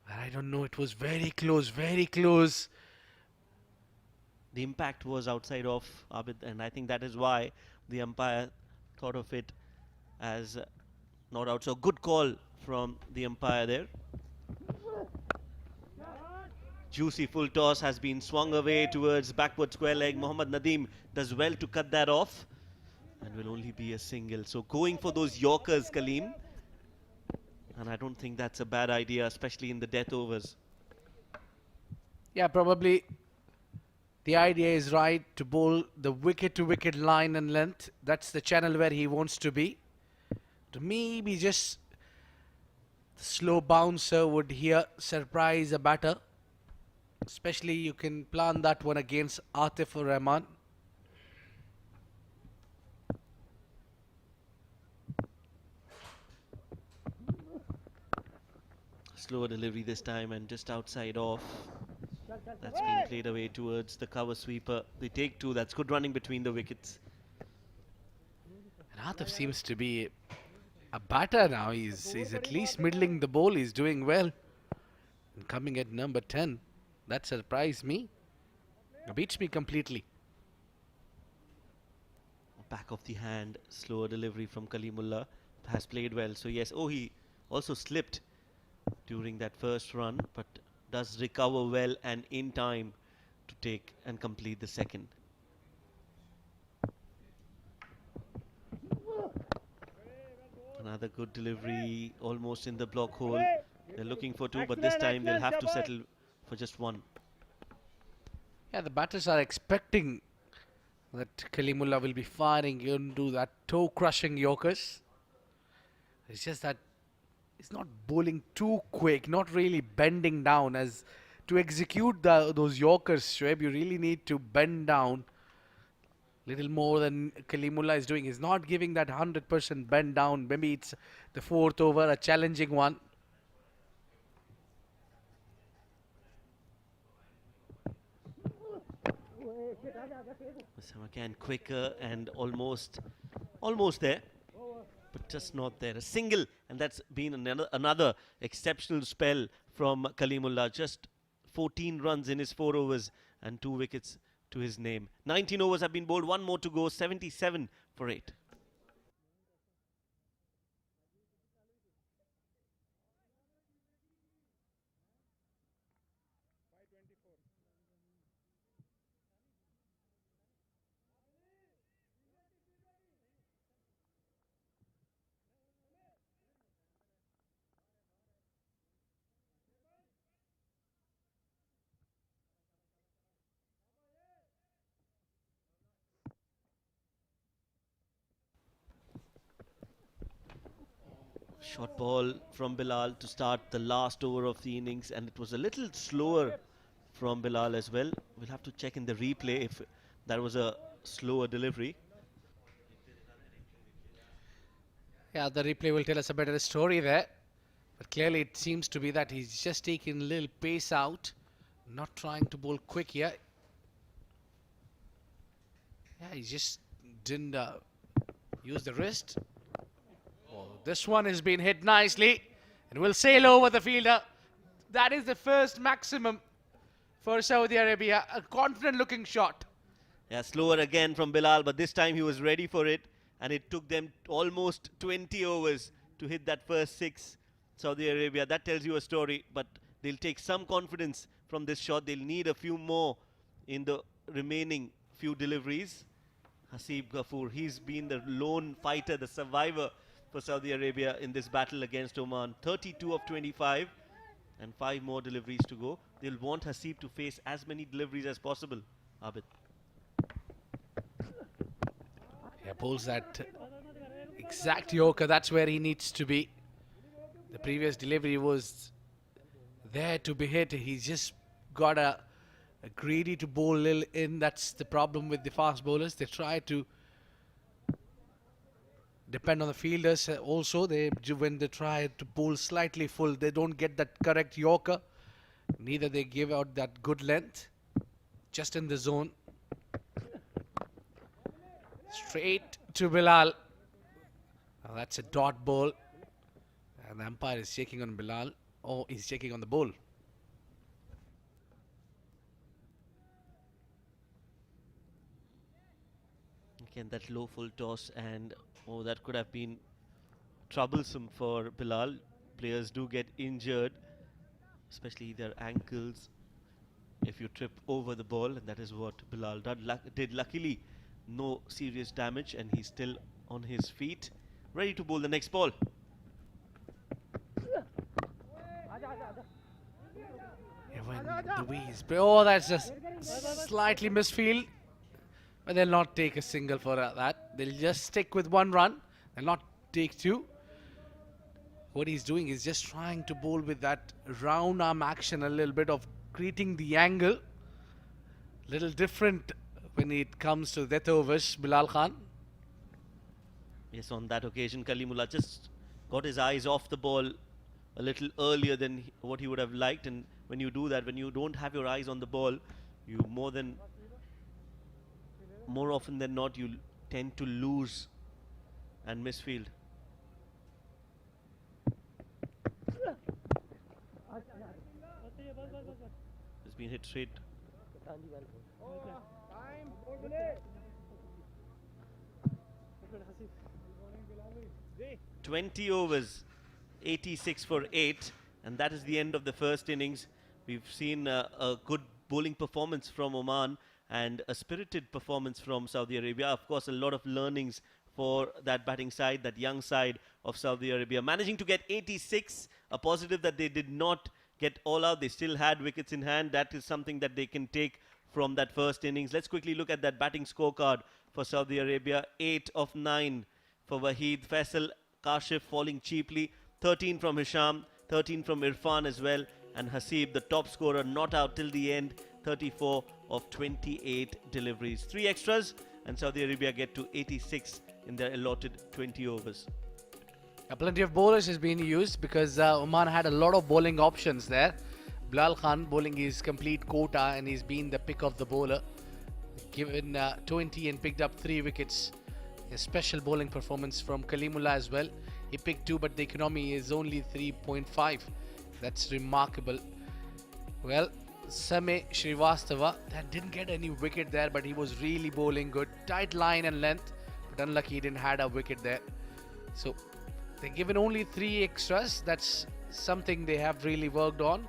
I don't know, it was very close, very close. The impact was outside of Abid, and I think that is why the umpire thought of it as not out. So good call from the umpire there. Juicy full toss has been swung away towards backward square leg. Mohammad Nadeem does well to cut that off, and will only be a single. So going for those Yorkers, Kaleem. And I don't think that's a bad idea, especially in the death overs. Yeah, probably the idea is right, to bowl the wicket-to-wicket line and length. That's the channel where he wants to be. To maybe just the slow bouncer would here surprise a batter. Especially you can plan that one against Atif or Rahman. Slower delivery this time and just outside off. That's been played away towards the cover sweeper. They take 2. That's good running between the wickets. And Atif seems to be a batter now. He's at least middling the ball. He's doing well. And coming at number 10. That surprised me. It beats me completely. Back of the hand, slower delivery from Kalimullah. Has played well. So yes, he also slipped during that first run, but does recover well and in time to take and complete the second. Another good delivery, almost in the block hole. They're looking for 2, but this time they'll have to settle for just 1. Yeah, the batters are expecting that Kalimullah will be firing into that toe-crushing Yorkers. It's just that he's not bowling too quick, not really bending down. As to execute those Yorkers, Shoaib, you really need to bend down little more than Kalimullah is doing. He's not giving that 100% bend down. Maybe it's the 4th over, a challenging one. Samakan quicker and almost there, but just not there. A single, and that's been another exceptional spell from Kalimullah. Just 14 runs in his 4 overs and 2 wickets to his name. 19 overs have been bowled, 1 more to go, 77 for 8. Short ball from Bilal to start the last over of the innings, and it was a little slower from Bilal as well. We'll have to check in the replay if that was a slower delivery. Yeah, the replay will tell us a better story there. But clearly it seems to be that he's just taking a little pace out, not trying to bowl quick here. Yeah, he just didn't use the wrist. Oh, this one has been hit nicely and will sail over the fielder. That is the first maximum for Saudi Arabia. A confident looking shot. Yeah, slower again from Bilal, but this time he was ready for it, and it took them almost 20 overs to hit that first six. Saudi Arabia, that tells you a story, but they'll take some confidence from this shot. They'll need a few more in the remaining few deliveries. Hasib Ghafoor, he's been the lone fighter, the survivor for Saudi Arabia in this battle against Oman. 32 of 25 and 5 more deliveries to go. They'll want Hasib to face as many deliveries as possible. Abid. Yeah, bowls that exact Yorker. That's where he needs to be. The previous delivery was there to be hit. He's just got a greedy to bowl little in. That's the problem with the fast bowlers. They try to depend on the fielders. Also, when they try to bowl slightly full, they don't get that correct Yorker. Neither they give out that good length. Just in the zone. Straight to Bilal. Now that's a dot ball. And the umpire is checking on Bilal. Oh, he's checking on the ball. Again, that low full toss, and oh, that could have been troublesome for Bilal. Players do get injured, especially their ankles, if you trip over the ball, and that is what Bilal did. Luckily, no serious damage, and he's still on his feet, ready to bowl the next ball. Yeah, when the Wees. Oh, that's just slightly misfield. But they'll not take a single for that. They'll just stick with 1 run. They'll not take 2. What he's doing is just trying to bowl with that round arm action, a little bit of creating the angle. Little different when it comes to death overs, Bilal Khan. Yes, on that occasion, Kalimullah just got his eyes off the ball a little earlier than what he would have liked. And when you do that, when you don't have your eyes on the ball, you more often than not, you tend to lose and misfield. It's been hit straight. 20 overs, 86 for 8, and that is the end of the first innings. We've seen a good bowling performance from Oman and a spirited performance from Saudi Arabia. Of course, a lot of learnings for that batting side, that young side of Saudi Arabia. Managing to get 86, a positive that they did not get all out. They still had wickets in hand. That is something that they can take from that first innings. Let's quickly look at that batting scorecard for Saudi Arabia. 8 of 9 for Waheed. Faisal Kashif falling cheaply. 13 from Hisham, 13 from Irfan as well. And Hasib, the top scorer, not out till the end. 34 of 28 deliveries. 3 extras, and Saudi Arabia get to 86 in their allotted 20 overs. Plenty of bowlers has been used because Oman had a lot of bowling options there. Bilal Khan bowling his complete quota, and he's been the pick of the bowler. Given 20 and picked up 3 wickets. A special bowling performance from Kalimullah as well. He picked 2, but the economy is only 3.5. That's remarkable. Well, Samay Shrivastava, that didn't get any wicket there, but he was really bowling good. Tight line and length, but unlucky he didn't had a wicket there. So they're given only 3 extras. That's something they have really worked on,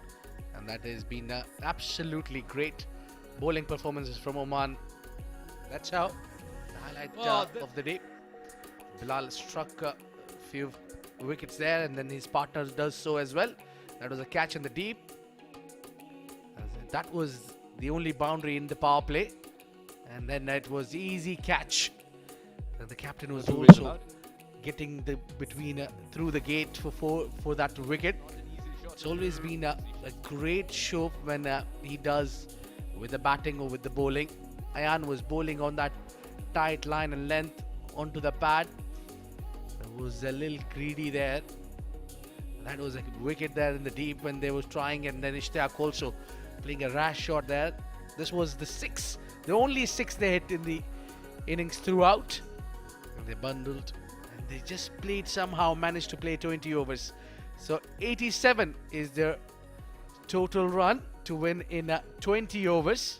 and that has been absolutely great bowling performances from Oman. That's how the highlight of the day. Bilal struck a few wickets there, and then his partner does so as well. That was a catch in the deep. That was the only boundary in the power play, and then it was easy catch. And the captain was also getting the between through the gate for that wicket. It's always been a great show when he does with the batting or with the bowling. Ayan was bowling on that tight line and length onto the pad. It was a little greedy there. That was a wicket there in the deep when they was trying, and then Ishtaq also playing a rash shot there. This was the only six they hit in the innings throughout. And they bundled and they just managed to play 20 overs. So 87 is their total run to win in 20 overs.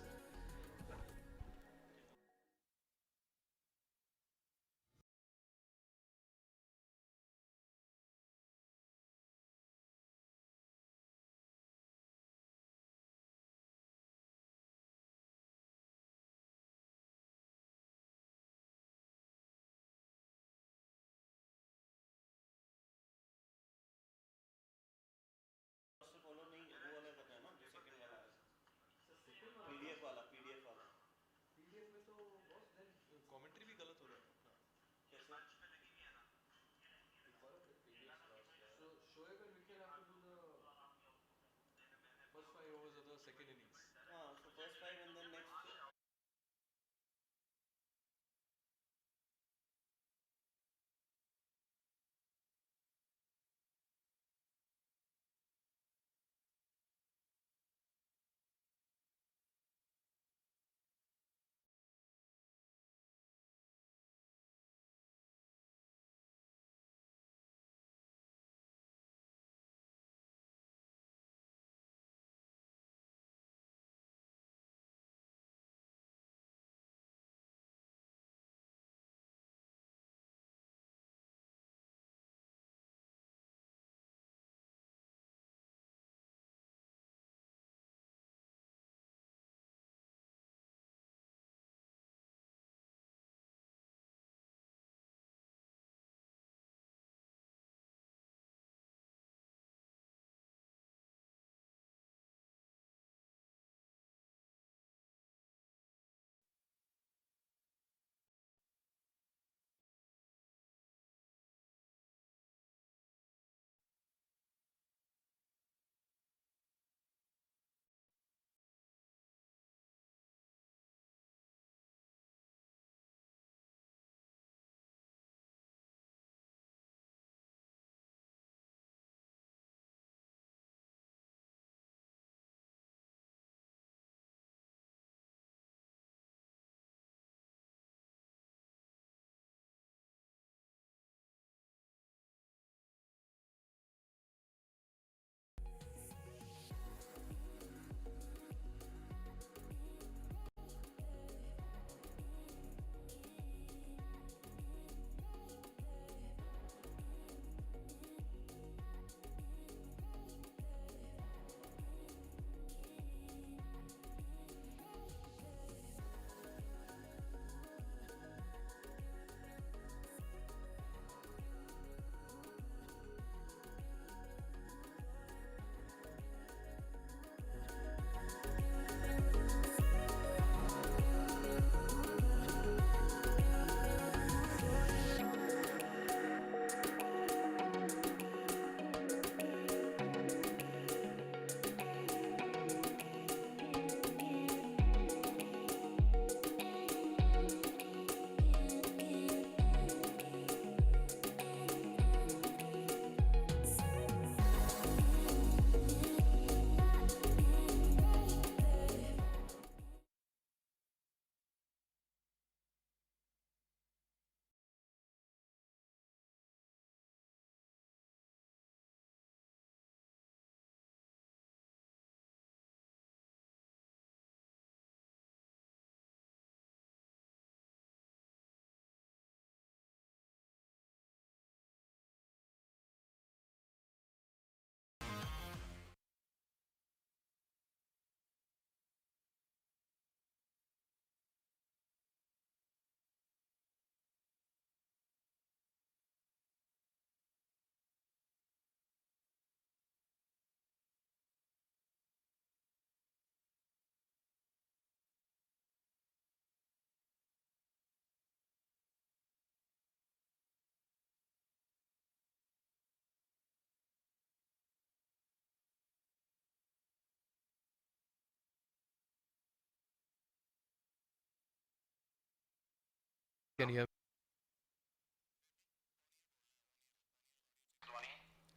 Can you hear?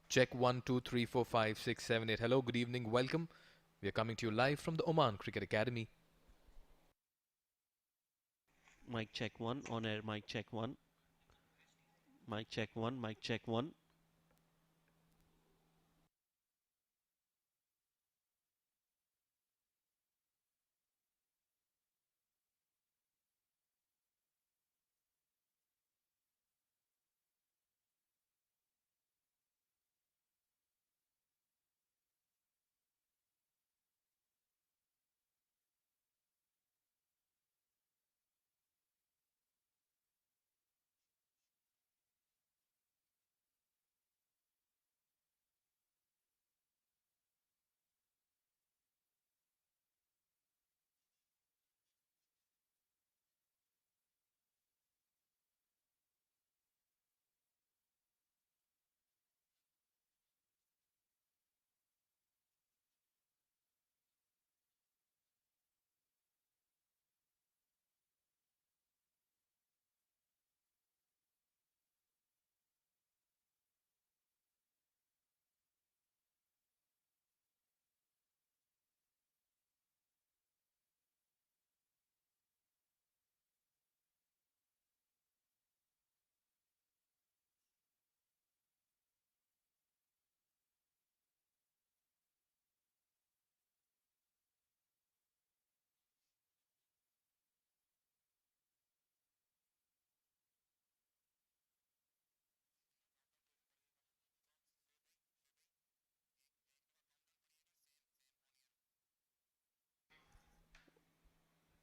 Check 1 2 3 4 5 6 7 8. Hello, good evening, welcome. We are coming to you live from the Oman Cricket Academy. Mic check one, on air, mic check one. Mic check one, mic check one.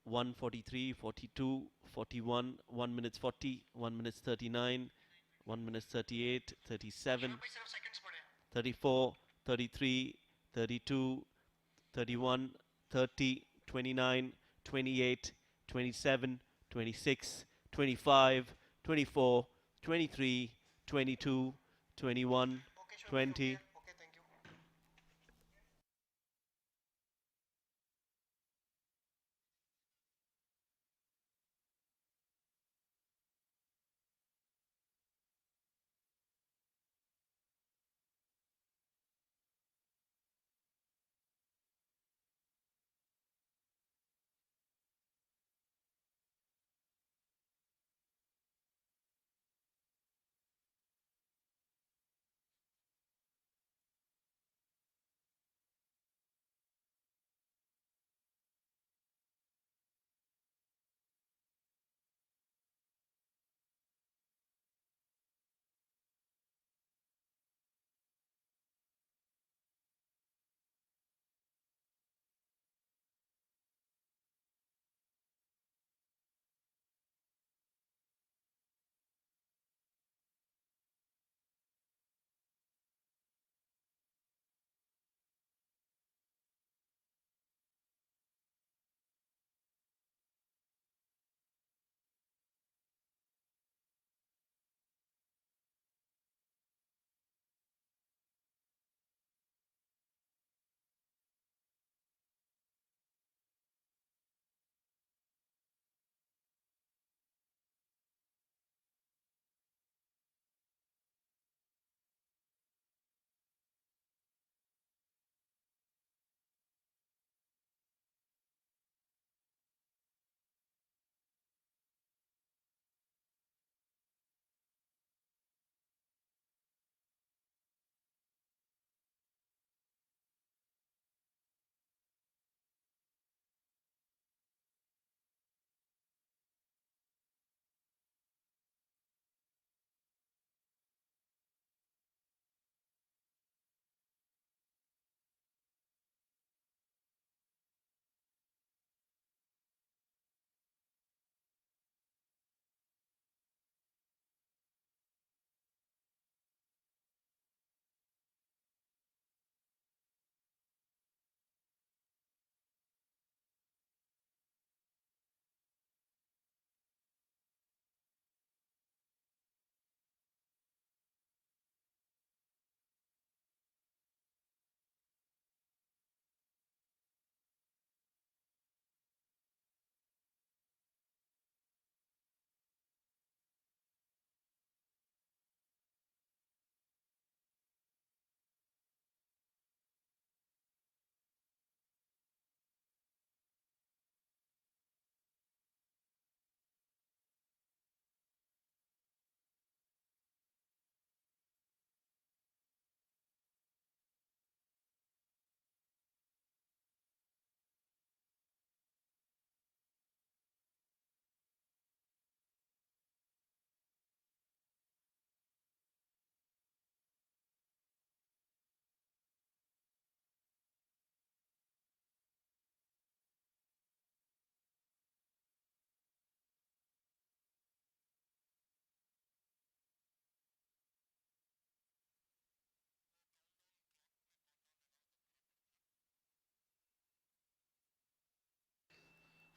One 43, 42, 41, 1 minutes 40, 1 minutes 39, 1 minutes 38, 37, 34, 33, 32, 31, 30, 29, 28, 27, 26, 25, 24, 23, 22, 21, 20.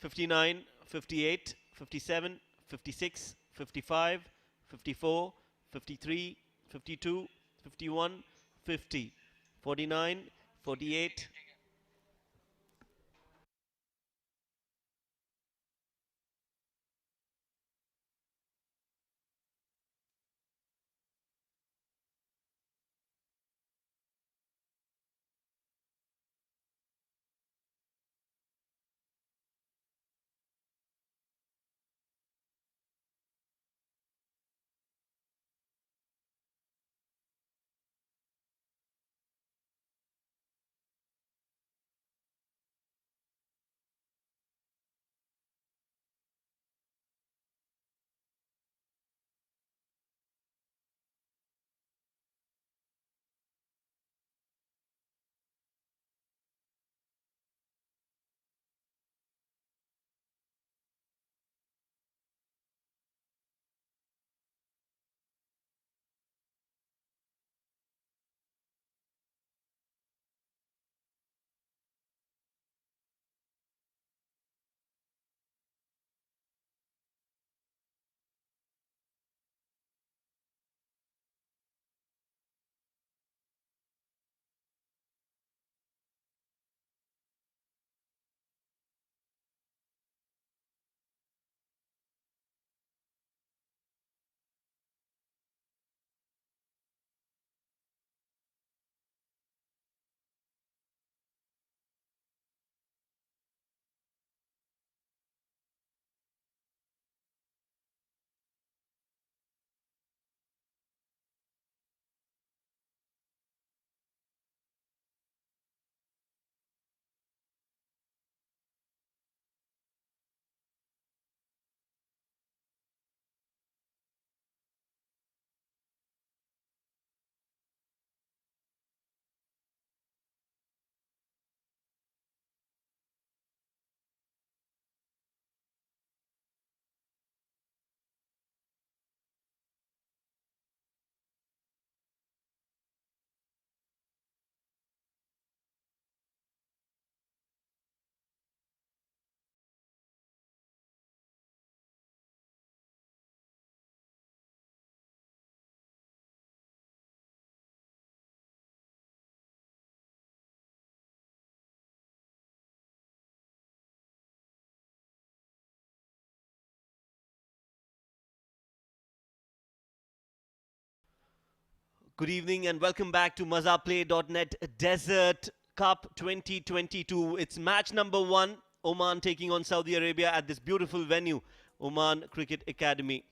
59, 58, 57, 56, 55, 54, 53, 52, 51, 50, 49, 48. Good evening and welcome back to MazaPlay.net Desert Cup 2022. It's match number 1. Oman taking on Saudi Arabia at this beautiful venue, Oman Cricket Academy.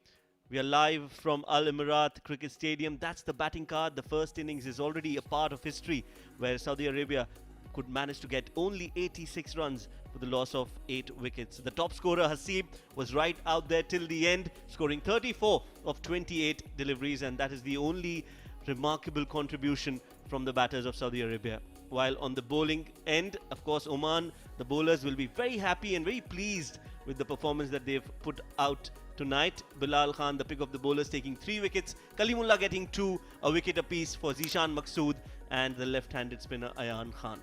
We are live from Al Emirat Cricket Stadium. That's the batting card. The first innings is already a part of history where Saudi Arabia could manage to get only 86 runs with the loss of 8 wickets. The top scorer, Hasib, was right out there till the end, scoring 34 of 28 deliveries, and that is the only remarkable contribution from the batters of Saudi Arabia. While on the bowling end, of course, Oman, the bowlers will be very happy and very pleased with the performance that they've put out tonight. Bilal Khan, the pick of the bowlers, taking 3 wickets. Kalimullah getting 2, a wicket apiece for Zishan Maqsood and the left-handed spinner Ayan Khan.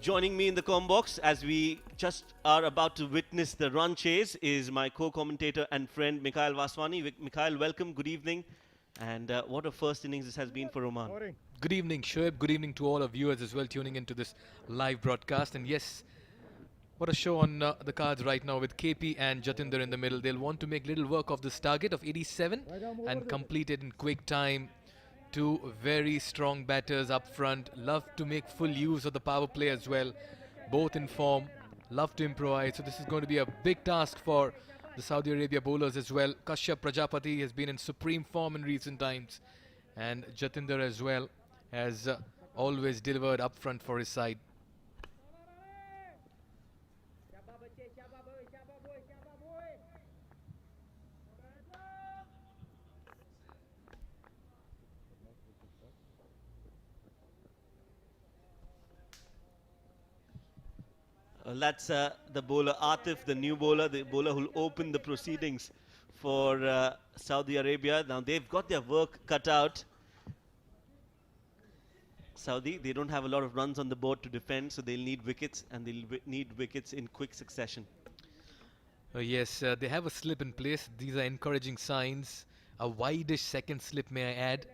Joining me in the comm box as we just are about to witness the run chase is my co-commentator and friend Mikhail Vaswani. Mikhail, welcome, good evening. And what a first innings this has been for Oman. Good evening, Shoaib. Good evening to all our viewers as well tuning into this live broadcast. And yes, what a show on the cards right now with KP and Jatinder in the middle. They'll want to make little work of this target of 87 and complete it in quick time. 2 very strong batters up front. Love to make full use of the power play as well. Both in form. Love to improvise. So this is going to be a big task for the Saudi Arabia bowlers as well. Kashyap Prajapati has been in supreme form in recent times. And Jatinder as well has always delivered up front for his side. That's the bowler Atif, the new bowler, the bowler who will open the proceedings for Saudi Arabia. Now they've got their work cut out. Saudi. They don't have a lot of runs on the board to defend, so they'll need wickets, and they'll need wickets in quick succession. Yes, they have a slip in place. These are encouraging signs. A wideish second slip, may I add.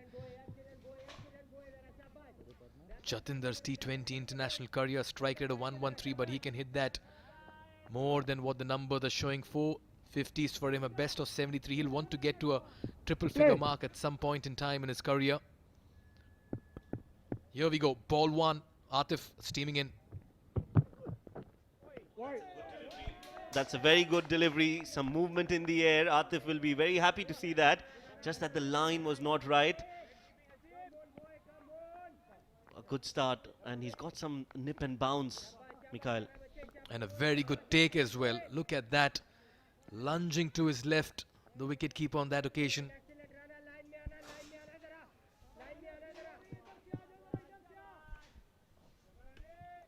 Jatinder's T20 international career strike rate of 113, but he can hit that more than what the numbers are showing. 450s for him, a best of 73. He'll want to get to a triple figure mark at some point in time in his career. Here we go, ball one. Atif steaming in. That's a very good delivery, some movement in the air. Atif will be very happy to see that. Just that the line was not right. A good start, and he's got some nip and bounce, Mikhail. And a very good take as well. Look at that. Lunging to his left, the wicketkeeper on that occasion.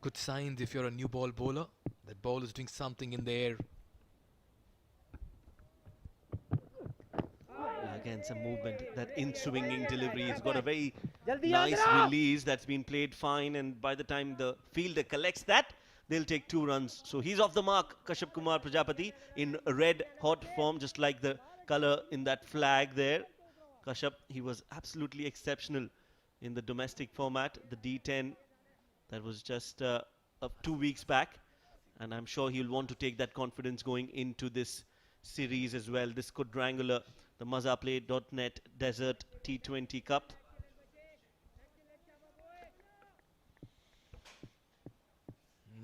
Good signs if you're a new ball bowler. That ball is doing something in the air. Again, some movement. That in-swinging delivery. He's got a very nice release that's been played fine, and by the time the fielder collects that, they'll take 2 runs. So he's off the mark, Kashyap Kumar Prajapati, in red hot form, just like the color in that flag there. Kashyap, he was absolutely exceptional in the domestic format, the D10 that was just 2 weeks back, and I'm sure he'll want to take that confidence going into this series as well. This quadrangular, the Mazaplay.net Desert T20 Cup.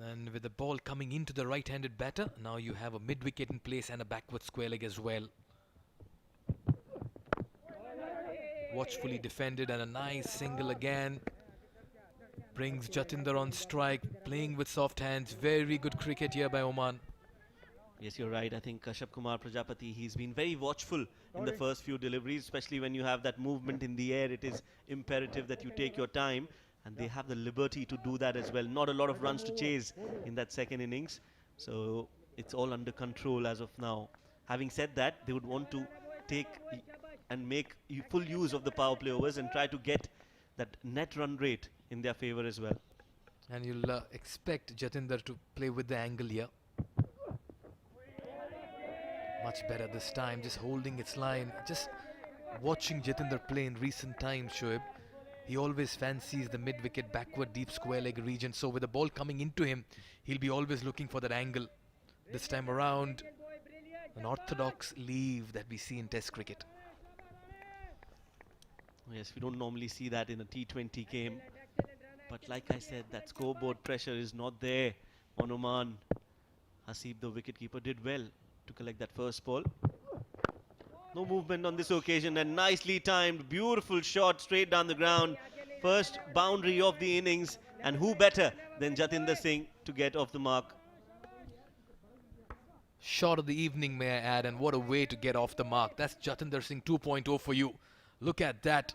And with the ball coming into the right-handed batter, now you have a mid-wicket in place and a backward square leg as well. Watchfully defended, and a nice single again. Brings Jatinder on strike, playing with soft hands. Very good cricket here by Oman. Yes, you're right. I think Kashyap Kumar Prajapati, he's been very watchful in the first few deliveries, especially when you have that movement in the air. It is imperative that you take your time, and they have the liberty to do that as well. Not a lot of runs to chase in that second innings, so it's all under control as of now. Having said that, they would want to take and make full use of the power play overs and try to get that net run rate in their favor as well. And you'll expect Jatinder to play with the angle here. Much better this time, just holding its line. Just watching Jatinder play in recent times, Shoaib, he always fancies the mid-wicket backward deep square leg region. So with the ball coming into him, he'll be always looking for that angle. This time around, an orthodox leave that we see in Test cricket. Yes, we don't normally see that in a T20 game. But like I said, that scoreboard pressure is not there on Oman. Hasib, the wicketkeeper, did well to collect that first ball. No movement on this occasion, and nicely timed, beautiful shot straight down the ground. First boundary of the innings, and who better than Jatinder Singh to get off the mark. Shot of the evening, may I add, and what a way to get off the mark. That's Jatinder Singh 2.0 for you. Look at that.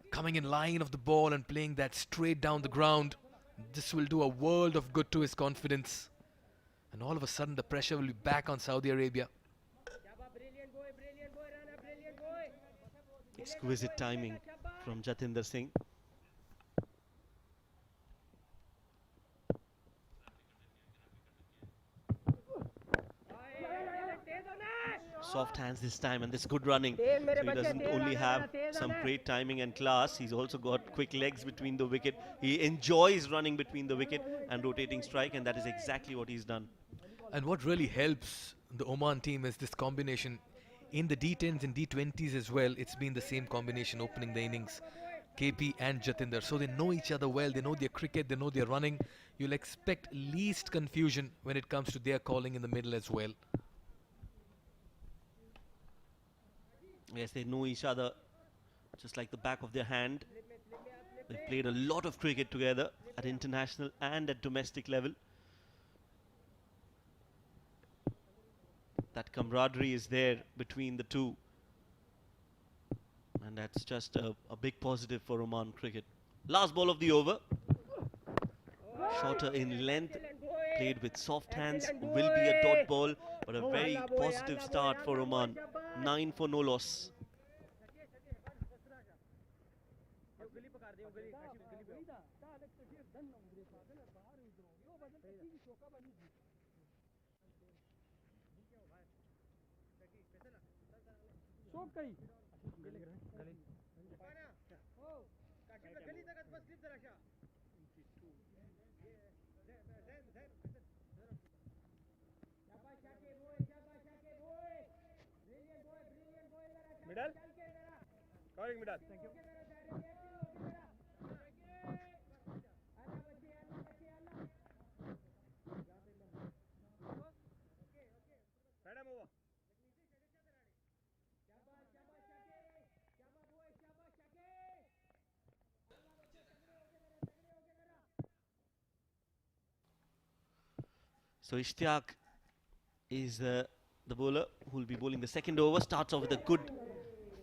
Coming in line of the ball and playing that straight down the ground. This will do a world of good to his confidence. And all of a sudden the pressure will be back on Saudi Arabia. Exquisite timing from Jatinder Singh. Soft hands this time, and this good running. So he doesn't only have some great timing and class, he's also got quick legs between the wicket. He enjoys running between the wicket and rotating strike, and that is exactly what he's done. And what really helps the Oman team is this combination. In the D10s and D20s as well, it's been the same combination opening the innings. KP and Jatinder. So they know each other well, they know their cricket, they know their running. You'll expect least confusion when it comes to their calling in the middle as well. Yes, they know each other just like the back of their hand. They've played a lot of cricket together at international and at domestic level. That camaraderie is there between the two. And that's just a big positive for Oman cricket. Last ball of the over. Shorter in length, played with soft hands, will be a dot ball, but a very positive start for Oman. 9 for no loss. शोक काही middle covering middle thank you madam over So Ishtiaq is the bowler who will be bowling the second over. Starts off with a good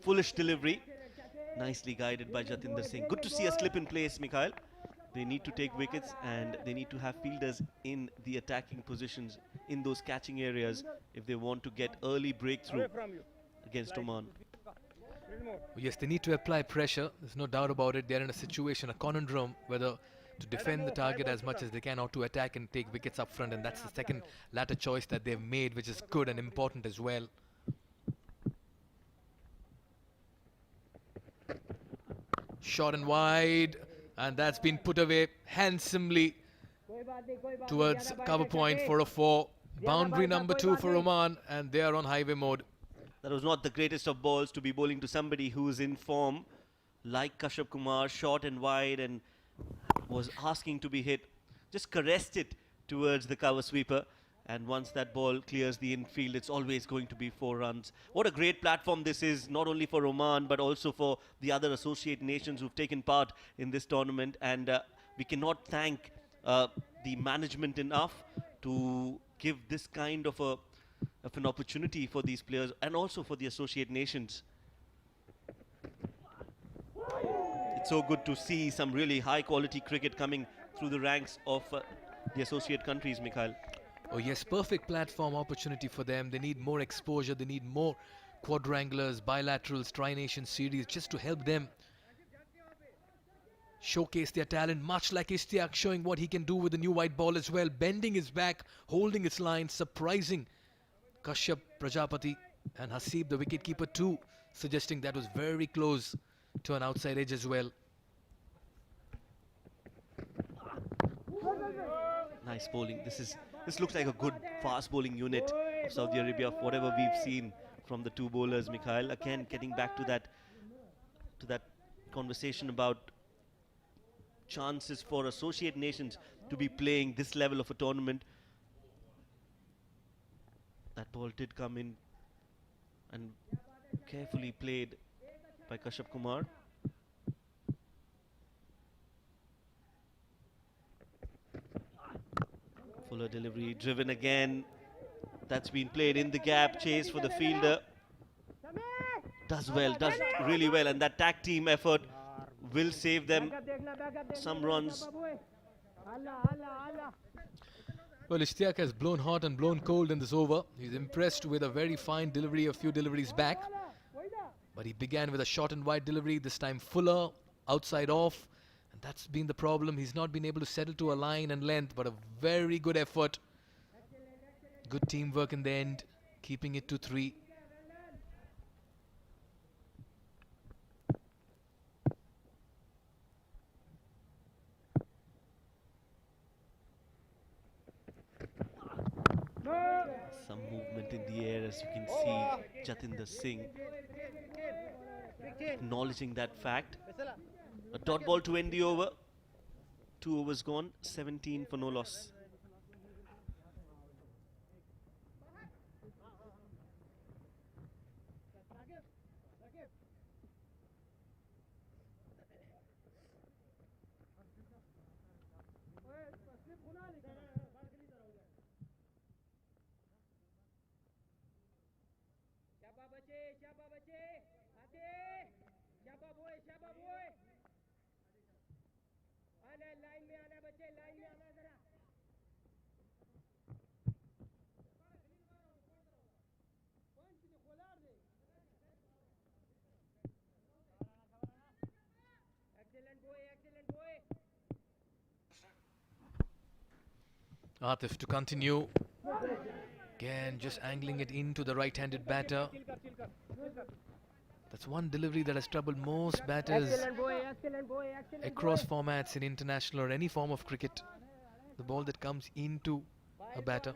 foolish delivery. Nicely guided by Jatinder Singh. Good to see a slip in place, Mikhail. They need to take wickets and they need to have fielders in the attacking positions in those catching areas if they want to get early breakthrough against Oman. Yes, they need to apply pressure. There's no doubt about it. They're in a situation, a conundrum, whether to defend the target as much as they can or to attack and take wickets up front. And that's the second latter choice that they've made, which is good and important as well. Short and wide. And that's been put away handsomely towards cover point for a 4. Boundary number 2 for Oman, and they are on highway mode. That was not the greatest of balls to be bowling to somebody who is in form like Kashyap Kumar, short and wide, and was asking to be hit. Just caressed it towards the cover sweeper, and once that ball clears the infield, it's always going to be 4 runs. What a great platform this is, not only for Oman but also for the other associate nations who've taken part in this tournament, and we cannot thank the management enough to give this kind of an opportunity for these players and also for the associate nations. It's so good to see some really high quality cricket coming through the ranks of the associate countries, Mikhail. Oh yes, perfect platform opportunity for them. They need more exposure, they need more quadrangulars, bilaterals, tri-nation series just to help them showcase their talent, much like Ishtiaq showing what he can do with the new white ball as well, bending his back, holding his line, surprising Kashyap, Prajapati and Haseeb, the wicketkeeper too, suggesting that was very close to an outside edge as well. Nice bowling. This looks like a good fast bowling unit of Saudi Arabia, whatever we've seen from the two bowlers, Mikhail. Again, getting back to that conversation about chances for associate nations to be playing this level of a tournament. That ball did come in and carefully played by Kashyap Kumar. Fuller delivery, driven again. That's been played in the gap, chase for the fielder. Does well, does really well, and that tag team effort will save them some runs. Well, Ishtiaq has blown hot and blown cold in this over. He's impressed with a very fine delivery a few deliveries back. But he began with a short and wide delivery, this time Fuller, outside off. And that's been the problem. He's not been able to settle to a line and length, but a very good effort. Good teamwork in the end, keeping it to 3. Some movement in the air, as you can see Jatinder Singh acknowledging that fact. A dot ball to end the over. 2 overs gone, 17 for no loss. Line में आना बच्चे, line में आना जरा। Atif to continue. Again, just angling it into the right-handed batter. That's one delivery that has troubled most batters across formats in international or any form of cricket. The ball that comes into a batter.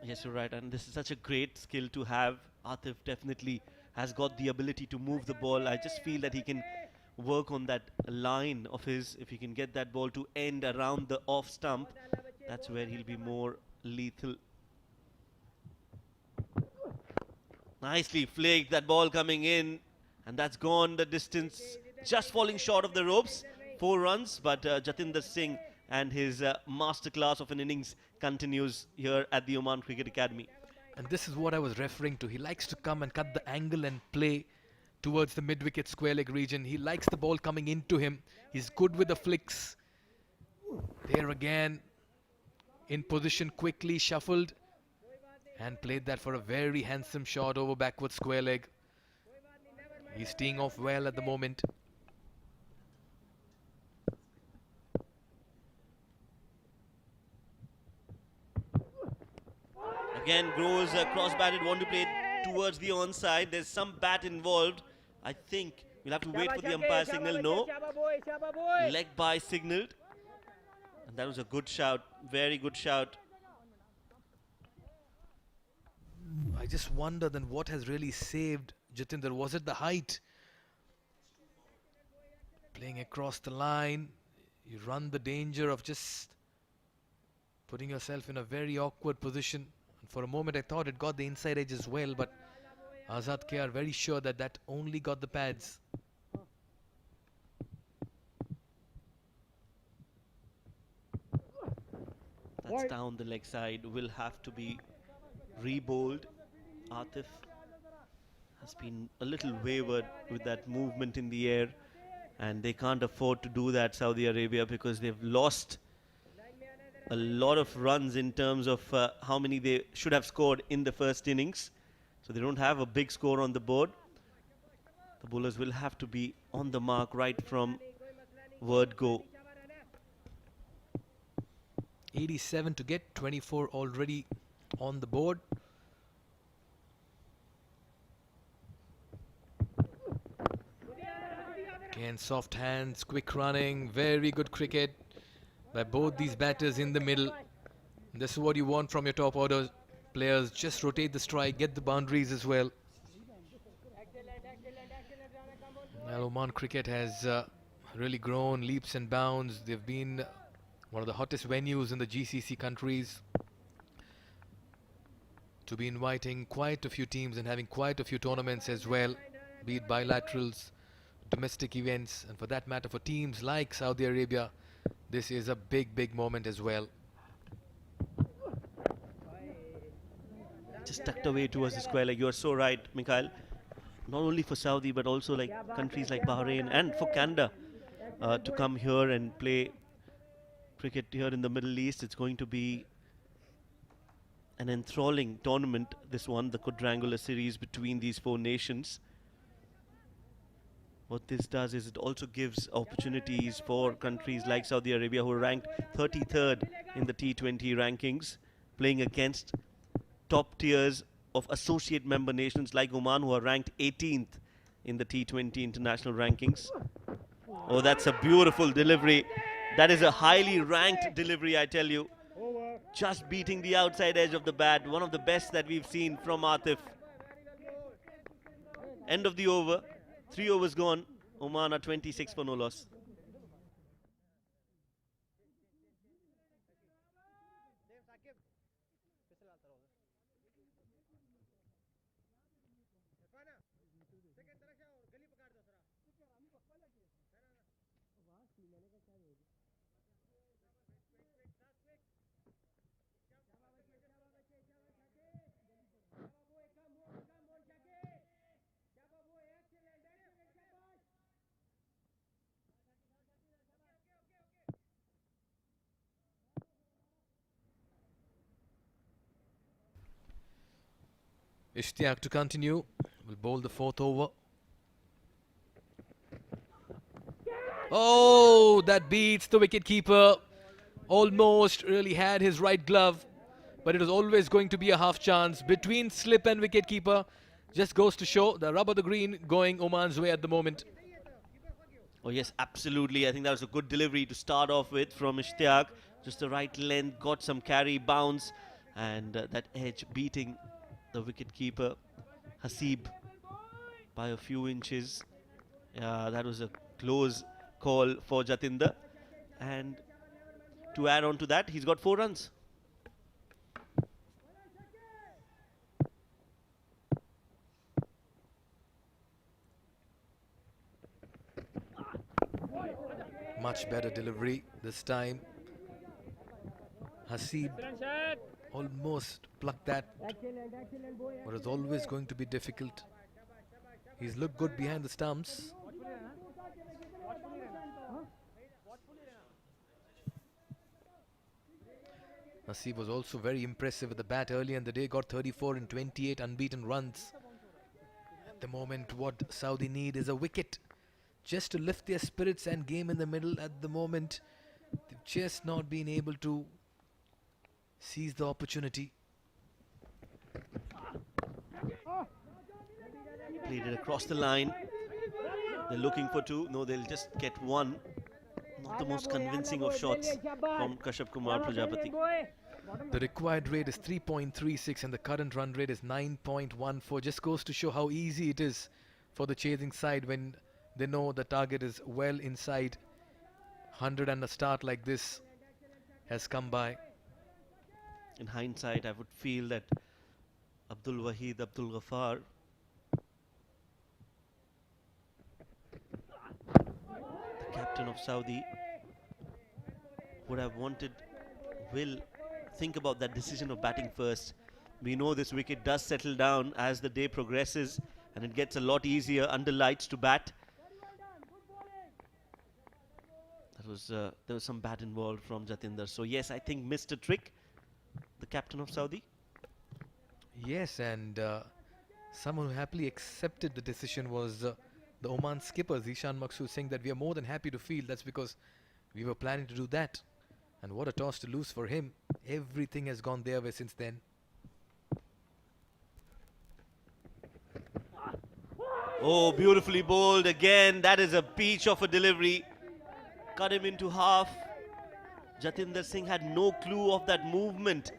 Yes, you're right, and this is such a great skill to have. Atif definitely has got the ability to move the ball. I just feel that he can work on that line of his. If he can get that ball to end around the off stump, that's where he'll be more lethal. Nicely flicked, that ball coming in, and that's gone the distance, just falling short of the ropes. 4 runs, but Jatinder Singh and his masterclass of an innings continues here at the Oman Cricket Academy. And this is what I was referring to. He likes to come and cut the angle and play towards the mid-wicket square leg region. He likes the ball coming into him. He's good with the flicks. There again, in position, quickly shuffled and played that for a very handsome shot over backward square leg. He's teeing off well at the moment. Again, Groves cross-batted, want to play towards the onside. There's some bat involved. I think we'll have to wait for the umpire signal. No. Leg by signaled. And that was a good shout. Very good shout. I just wonder then what has really saved Jatinder. Was it the height? Playing across the line, you run the danger of just putting yourself in a very awkward position. And for a moment I thought it got the inside edge as well, but Azad K are very sure that that only got the pads. That's down the leg side. Will have to be re-bowled. Atif has been a little wayward with that movement in the air, and they can't afford to do that, Saudi Arabia, because they've lost a lot of runs in terms of how many they should have scored in the first innings. So they don't have a big score on the board. The bowlers will have to be on the mark right from word go. 87 to get, 24 already on the board. Again, soft hands, quick running, very good cricket by both these batters in the middle. This is what you want from your top order players. Just rotate the strike, get the boundaries as well. Well, Oman cricket has really grown leaps and bounds. They've been one of the hottest venues in the GCC countries to be inviting quite a few teams and having quite a few tournaments as well, be it bilaterals, domestic events, and for that matter for teams like Saudi Arabia, this is a big moment as well. Just tucked away towards the square leg. You are so right, Mikhail. Not only for Saudi, but also like countries like Bahrain and for Canada to come here and play cricket here in the Middle East. It's going to be an enthralling tournament, this one, the quadrangular series between these 4 nations. What this does is it also gives opportunities for countries like Saudi Arabia, who are ranked 33rd in the T20 rankings, playing against top tiers of associate member nations like Oman, who are ranked 18th in the T20 international rankings. Oh, that's a beautiful delivery. That is a highly ranked delivery, I tell you. Just beating the outside edge of the bat. One of the best that we've seen from Atif. End of the over. 3 overs gone. Oman are 26 for no loss. Ishtiaq to continue, will bowl the 4th over. Oh, that beats the wicketkeeper. almost really had his right glove, but it was always going to be a half chance between slip and wicketkeeper. Just goes to show the rub of the green going Oman's way at the moment. Oh yes, absolutely. I think that was a good delivery to start off with from Ishtiaq. Just the right length, got some carry, bounce, and that edge beating the wicketkeeper Hasib by a few inches. That was a close call for Jatinder. And to add on to that, he's got 4 runs. Much better delivery this time. Hasib almost plucked that, but it's always going to be difficult. He's looked good behind the stumps. Hasib was also very impressive with the bat early in the day, got 34 in 28 unbeaten runs. At the moment, what Saudi need is a wicket, just to lift their spirits and game in the middle. At the moment, they've just not been able to seize the opportunity. Played it across the line. They're looking for 2. No, they'll just get 1. Not the most convincing of shots from Kashyap Kumar Prajapati. The required rate is 3.36 and the current run rate is 9.14. Just goes to show how easy it is for the chasing side when they know the target is well inside. 100 and a start like this has come by. In hindsight, I would feel that Abdul Wahid Abdul Ghaffar, the captain of Saudi, would have wanted, will think about that decision of batting first. We know this wicket does settle down as the day progresses and it gets a lot easier under lights to bat. There was some bat involved from Jatinder. So yes, I think missed a trick, the captain of Saudi. Yes, and someone who happily accepted the decision was the Oman skipper, Zishan Maqsood, saying that we are more than happy to field. That's because we were planning to do that. And what a toss to lose for him. Everything has gone their way since then. Oh, beautifully bowled again. That is a peach of a delivery. Cut him into half. Jatinder Singh had no clue of that movement.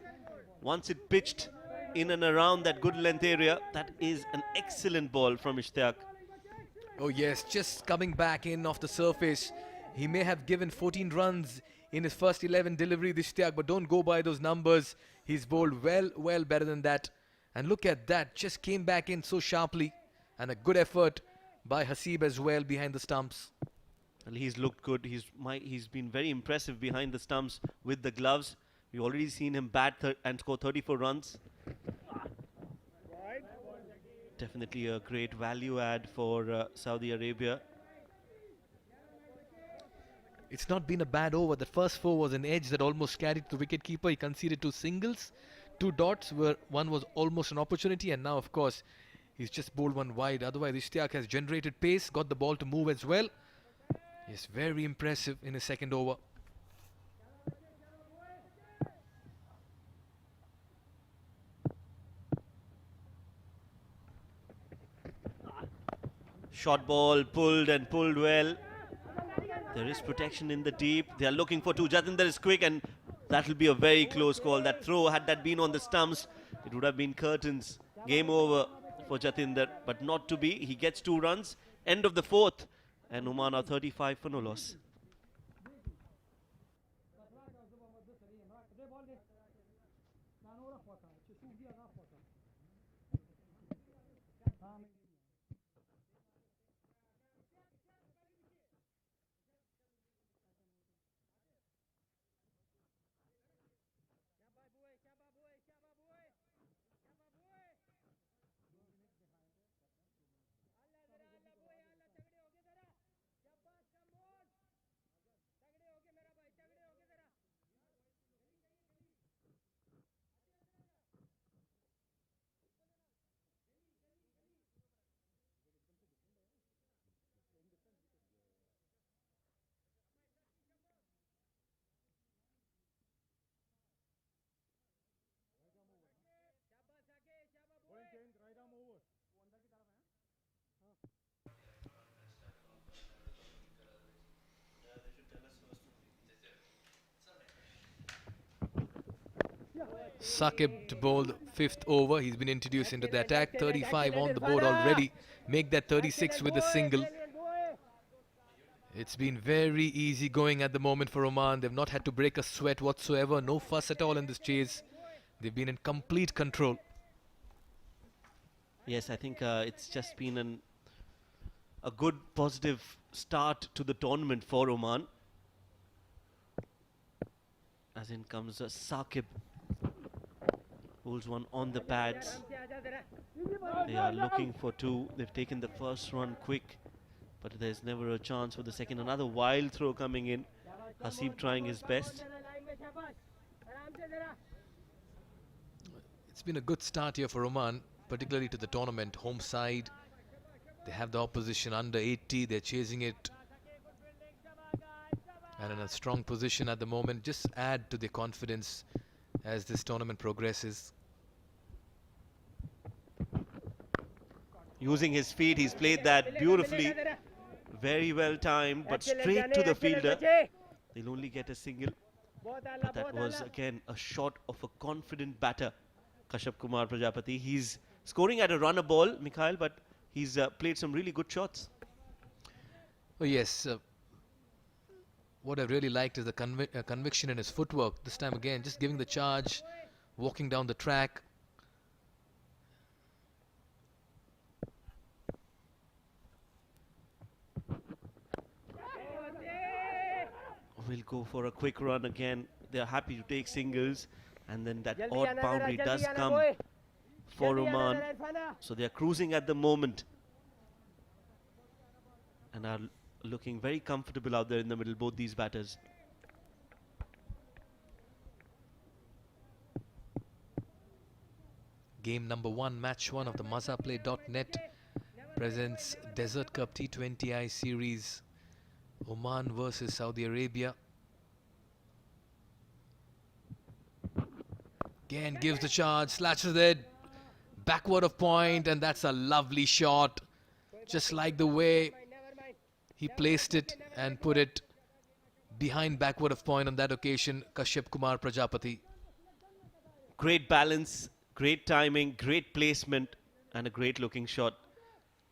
Once it pitched in and around that good length area, that is an excellent ball from Ishtiaq. Oh yes, just coming back in off the surface. He may have given 14 runs in his first 11 delivery, this Ishtiaq, but don't go by those numbers. He's bowled well better than that. And look at that, just came back in so sharply. And a good effort by Hasib as well behind the stumps. Well, he's looked good. He's been very impressive behind the stumps with the gloves. We've already seen him bat and score 34 runs. Definitely a great value add for Saudi Arabia. It's not been a bad over. The first 4 was an edge that almost carried the wicketkeeper. He conceded 2 singles, 2 dots where one was almost an opportunity, and now of course he's just bowled 1 wide. Otherwise Ishtiaq has generated pace, got the ball to move as well. He's very impressive in his second over. Short ball, pulled and pulled well. There is protection in the deep. They are looking for 2. Jatinder is quick and that will be a very close call. That throw, had that been on the stumps, it would have been curtains. Game over for Jatinder, but not to be. He gets 2 runs. End of the 4th. And Oman are 35 for no loss. Saqib to bowl the 5th over. He's been introduced into the attack. 35 on the board already. Make that 36 with a single. It's been very easy going at the moment for Oman. They've not had to break a sweat whatsoever. No fuss at all in this chase. They've been in complete control. Yes, I think it's just been a good positive start to the tournament for Oman. As in comes Saqib. Holds one on the pads. They are looking for two. They've taken the first run quick, but there's never a chance for the second. Another wild throw coming in. Hasib trying his best. It's been a good start here for Oman, particularly to the tournament. Home side, they have the opposition under 80. They're chasing it and in a strong position at the moment. Just add to their confidence as this tournament progresses. Using his feet, he's played that beautifully. Very well timed, but straight to the fielder. They'll only get a single. But that was again a shot of a confident batter, Kashyap Kumar Prajapati. He's scoring at a runner ball, Mikhail, but he's played some really good shots. Oh yes, what I really liked is the conviction in his footwork. This time again, just giving the charge, walking down the track. We'll go for a quick run again. They're happy to take singles, and then that odd boundary does come for Oman. So they're cruising at the moment and are looking very comfortable out there in the middle, both these batters. Game number 1, match 1 of the Mazaplay.net presents Desert Cup T20I series. Oman versus Saudi Arabia. Again gives the charge, slashes it backward of point, and that's a lovely shot. Just like the way he placed it and put it behind backward of point on that occasion, Kashyap Kumar Prajapati. Great balance, great timing, great placement, and a great looking shot.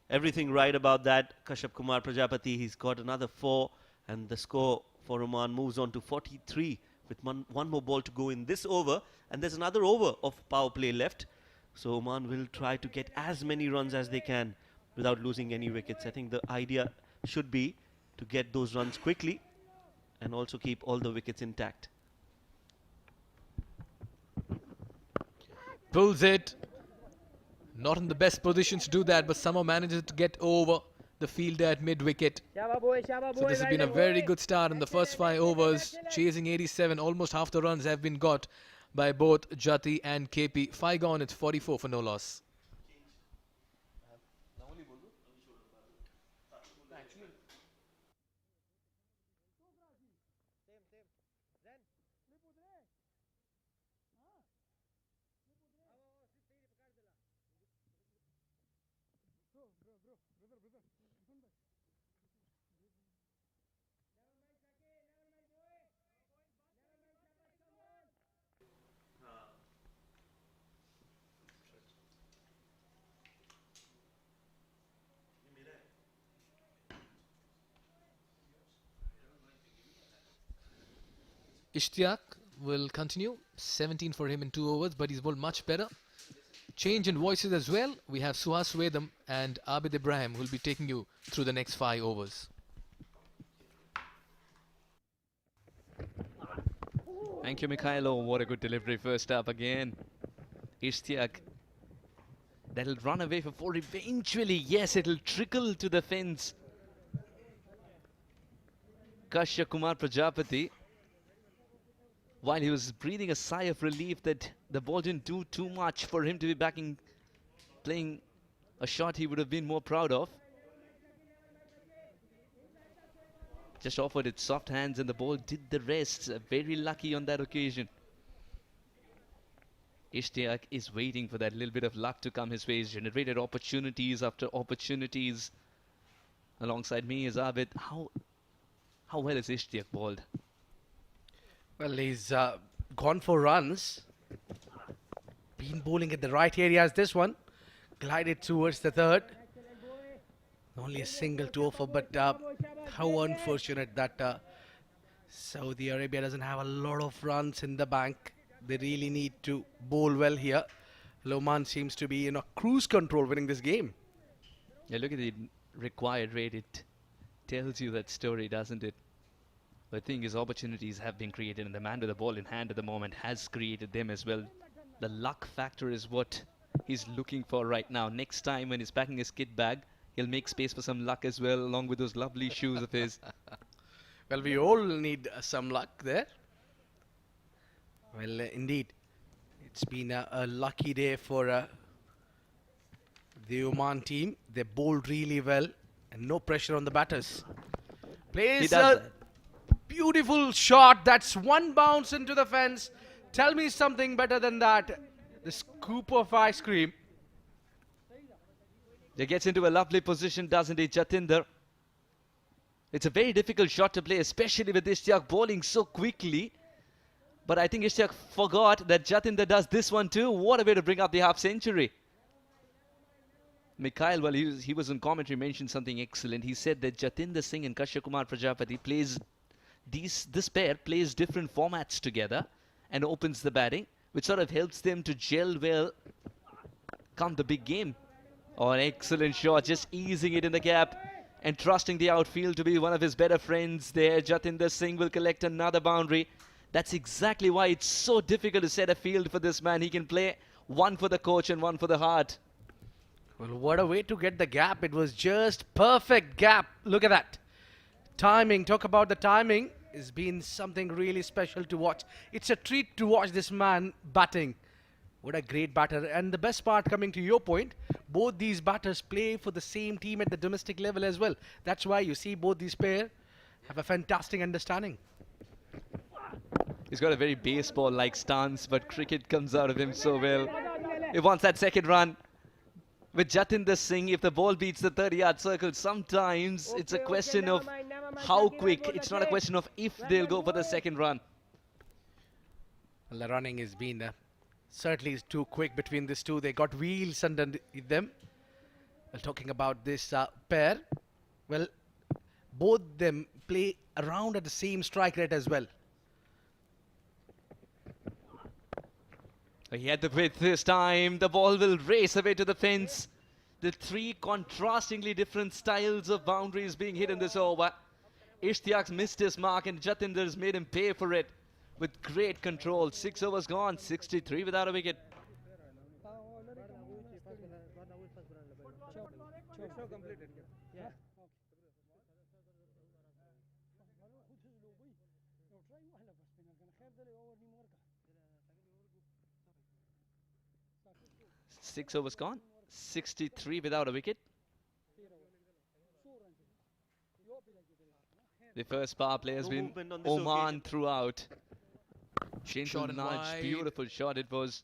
Everything right about that. Kashyap Kumar Prajapati, he's got another 4, and the score for Oman moves on to 43 with one more ball to go in this over, and there's another over of power play left. So Oman will try to get as many runs as they can without losing any wickets. I think the idea should be to get those runs quickly and also keep all the wickets intact. Pulls it. Not in the best positions to do that, but somehow manages to get over the fielder at mid-wicket. So this has been a very good start in the first 5 overs. Chasing 87, almost half the runs have been got by both Jati and KP. 5 gone, it's 44 for no loss. Ishtiaq will continue. 17 for him in 2 overs, but he's bowled much better. Change in voices as well. We have Suhas Wedam and Abid Ibrahim who will be taking you through the next 5 overs. Thank you, Mikhailo. What a good delivery first up again. Ishtiaq. That'll run away for 4 eventually. Yes, it'll trickle to the fence. Kashyap Kumar Prajapati, while he was breathing a sigh of relief that the ball didn't do too much for him to be playing a shot he would have been more proud of. Just offered it soft hands and the ball did the rest. Very lucky on that occasion. Ishtiaq is waiting for that little bit of luck to come his way. He's generated opportunities after opportunities. Alongside me is Abid. How well is Ishtiaq bowled? Well, he's gone for runs, been bowling at the right areas. This one glided towards the third. Only a single to offer, but how unfortunate that Saudi Arabia doesn't have a lot of runs in the bank. They really need to bowl well here. Oman seems to be in a cruise control winning this game. Yeah, look at the required rate. It tells you that story, doesn't it? The thing is, opportunities have been created, and the man with the ball in hand at the moment has created them as well. The luck factor is what he's looking for right now. Next time when he's packing his kit bag, he'll make space for some luck as well, along with those lovely shoes of his. Well, we all need some luck there. Well, indeed, it's been a lucky day for the Oman team. They bowled really well and no pressure on the batters. Plays does a beautiful shot. That's one bounce into the fence. Tell me something better than that. The scoop of ice cream. He gets into a lovely position, doesn't he, Jatinder? It's a very difficult shot to play, especially with Ishtiaq bowling so quickly. But I think Ishtiaq forgot that Jatinder does this one too. What a way to bring up the half century. Mikhail, well, he was on commentary, mentioned something excellent. He said that Jatinder Singh and Kashyap Kumar Prajapati plays this pair plays different formats together and opens the batting, which sort of helps them to gel well come the big game. Oh, an excellent shot, just easing it in the gap and trusting the outfield to be one of his better friends there. Jatinder Singh will collect another boundary. That's exactly why it's so difficult to set a field for this man. He can play one for the coach and one for the heart. Well, what a way to get the gap. It was just perfect gap. Look at that. Timing, talk about the timing. It's been something really special to watch. It's a treat to watch this man batting. What a great batter. And the best part, coming to your point, both these batters play for the same team at the domestic level as well. That's why you see both these pair have a fantastic understanding. He's got a very baseball-like stance, but cricket comes out of him so well. He wants that second run. With Jatinder Singh, if the ball beats the 30-yard circle, sometimes it's a question of how quick. It's not a question of if they'll go for the second run. Well, the running has been certainly too quick between these two. They got wheels under them. Well, talking about this pair, well, both them play around at the same strike rate as well. He had the width this time. The ball will race away to the fence. The three contrastingly different styles of boundaries being hit in this over. Ishtiaq's missed his mark and Jatinder's made him pay for it with great control. 6 overs gone, 63 without a wicket. completed. Yeah. 6 overs gone, 63 without a wicket. The first power play has been Oman throughout. Gentle nudge, beautiful shot it was.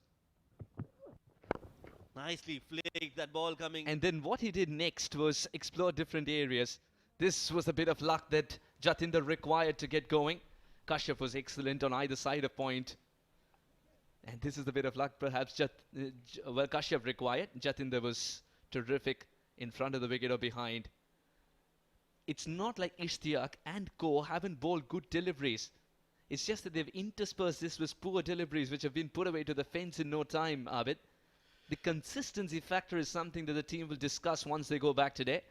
Nicely flicked, that ball coming. And then what he did next was explore different areas. This was a bit of luck that Jatinder required to get going. Kashyap was excellent on either side of point. And this is the bit of luck perhaps Kashyap required. Jatinder was terrific in front of the wicket or behind. It's not like Ishtiaq and co haven't bowled good deliveries. It's just that they've interspersed this with poor deliveries which have been put away to the fence in no time, Abid. The consistency factor is something that the team will discuss once they go back today.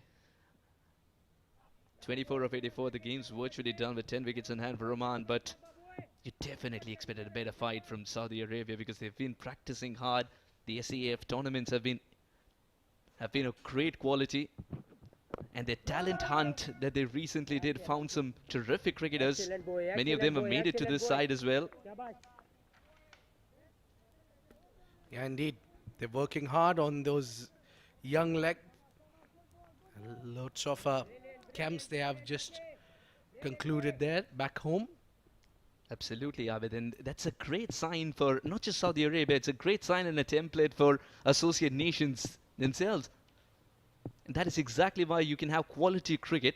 24 of 84, the game's virtually done with 10 wickets in hand for Oman, but you definitely expected a better fight from Saudi Arabia because they've been practicing hard. The SAF tournaments have been of great quality. And their talent hunt that they recently did found some terrific cricketers. Many of them have made it to this side as well. Yeah, indeed. They're working hard on those young leg. Lots of camps they have just concluded there back home. Absolutely, Abid. And that's a great sign for not just Saudi Arabia. It's a great sign and a template for associate nations themselves. And that is exactly why you can have quality cricket.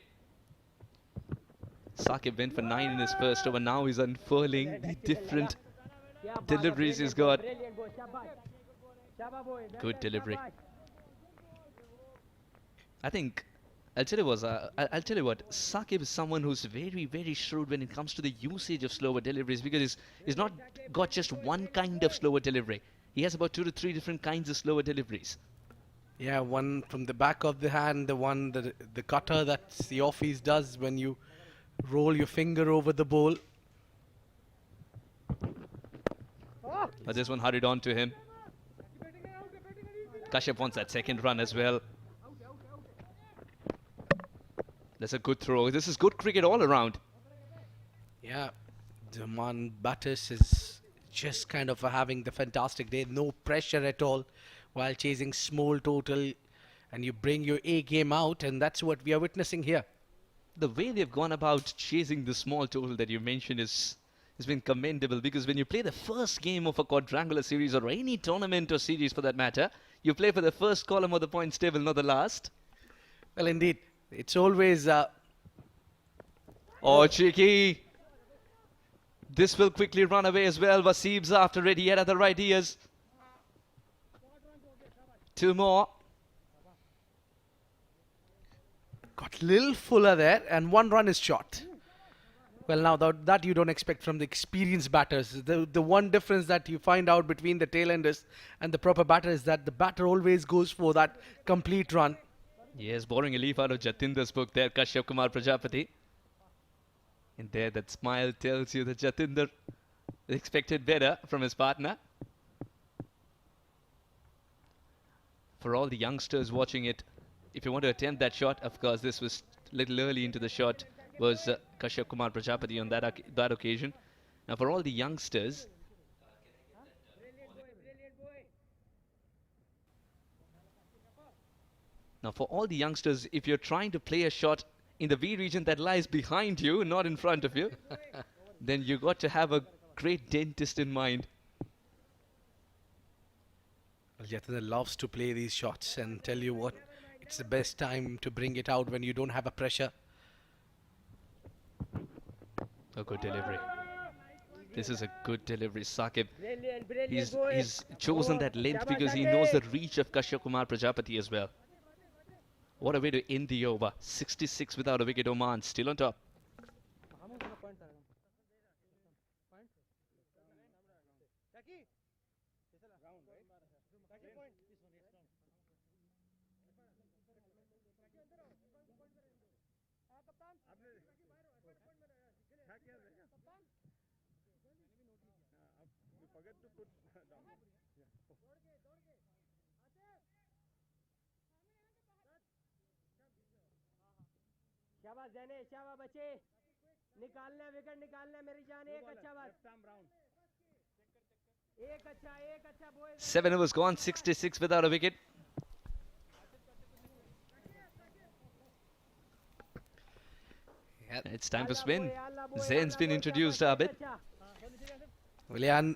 Saqib went for 9 in his first over. Now he's unfurling the different deliveries he's got. Good delivery. I think I'll tell you what, Saqib is someone who's very, very shrewd when it comes to the usage of slower deliveries, because he's not got just one kind of slower delivery. He has about 2 to 3 different kinds of slower deliveries. Yeah, one from the back of the hand, the cutter that the office does when you roll your finger over the ball. But this one hurried on to him. Kashyap wants that second run as well. That's a good throw. This is good cricket all around. Yeah, the Oman batters is just kind of having the fantastic day. No pressure at all while chasing small total. And you bring your A game out, and that's what we are witnessing here. The way they've gone about chasing the small total that you mentioned has been commendable, because when you play the first game of a quadrangular series or any tournament or series for that matter, you play for the first column of the points table, not the last. Well, indeed, it's always... Oh, cheeky. This will quickly run away as well. Waseem's after it. He had other ideas. 2 more. got a little fuller there, and 1 run is shot. Well, now that you don't expect from the experienced batters. The one difference that you find out between the tailenders and the proper batter is that the batter always goes for that complete run. Yes, borrowing a leaf out of Jatinder's book there, Kashyap Kumar Prajapati. And there, that smile tells you that Jatinder expected better from his partner. For all the youngsters watching it, if you want to attempt that shot, of course, this was a little early into the shot, was Kashyap Kumar Prajapati on that occasion. Now, for all the youngsters, if you're trying to play a shot in the V region that lies behind you, not in front of you, then you got to have a great dentist in mind. Well, Jatinder loves to play these shots, and tell you what, it's the best time to bring it out when you don't have a pressure. A good delivery. This is a good delivery, Saqib. He's chosen that length because he knows the reach of Kashyap Kumar Prajapati as well. What a way to end the over. 66 without a wicket. Oman still on top. शाबाश जाने शाबाश बच्चे निकालना है wicket निकालना है मेरी जान एक अच्छा बात एक अच्छा boy 7 overs gone, 66 without a wicket. It's time for spin. Zain's been introduced, Abid. Well, yeah, and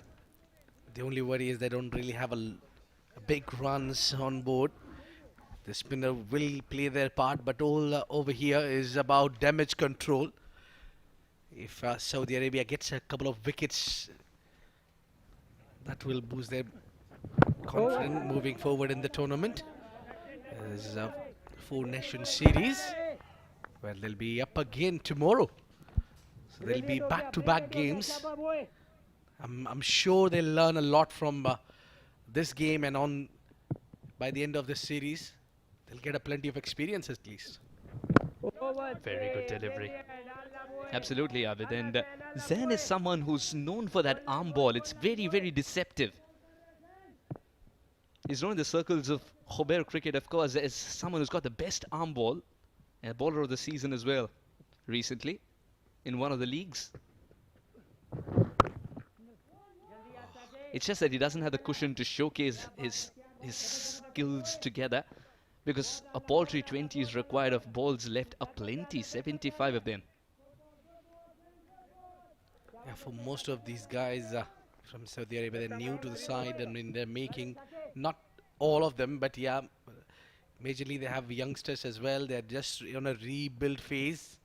the only worry is they don't really have a big runs on board. The spinner will play their part, but all over here is about damage control. If Saudi Arabia gets a couple of wickets, that will boost their confidence moving forward in the tournament. There's a 4-nation series where they'll be up again tomorrow. So they'll be back-to-back games. I'm sure they'll learn a lot from this game, and on by the end of this series, they'll get a plenty of experience at least. Very good delivery. Absolutely, Abid. And Zain is someone who's known for that arm ball. It's very, very deceptive. He's known in the circles of Khober cricket, of course, as someone who's got the best arm ball, and bowler of the season as well, recently, in one of the leagues. It's just that he doesn't have the cushion to showcase his skills together, because a paltry 20 is required of balls left aplenty, 75 of them. Yeah, for most of these guys from Saudi Arabia, they're new to the side. I mean, they're making, not all of them, but yeah, majorly they have youngsters as well. They're just on a rebuild phase.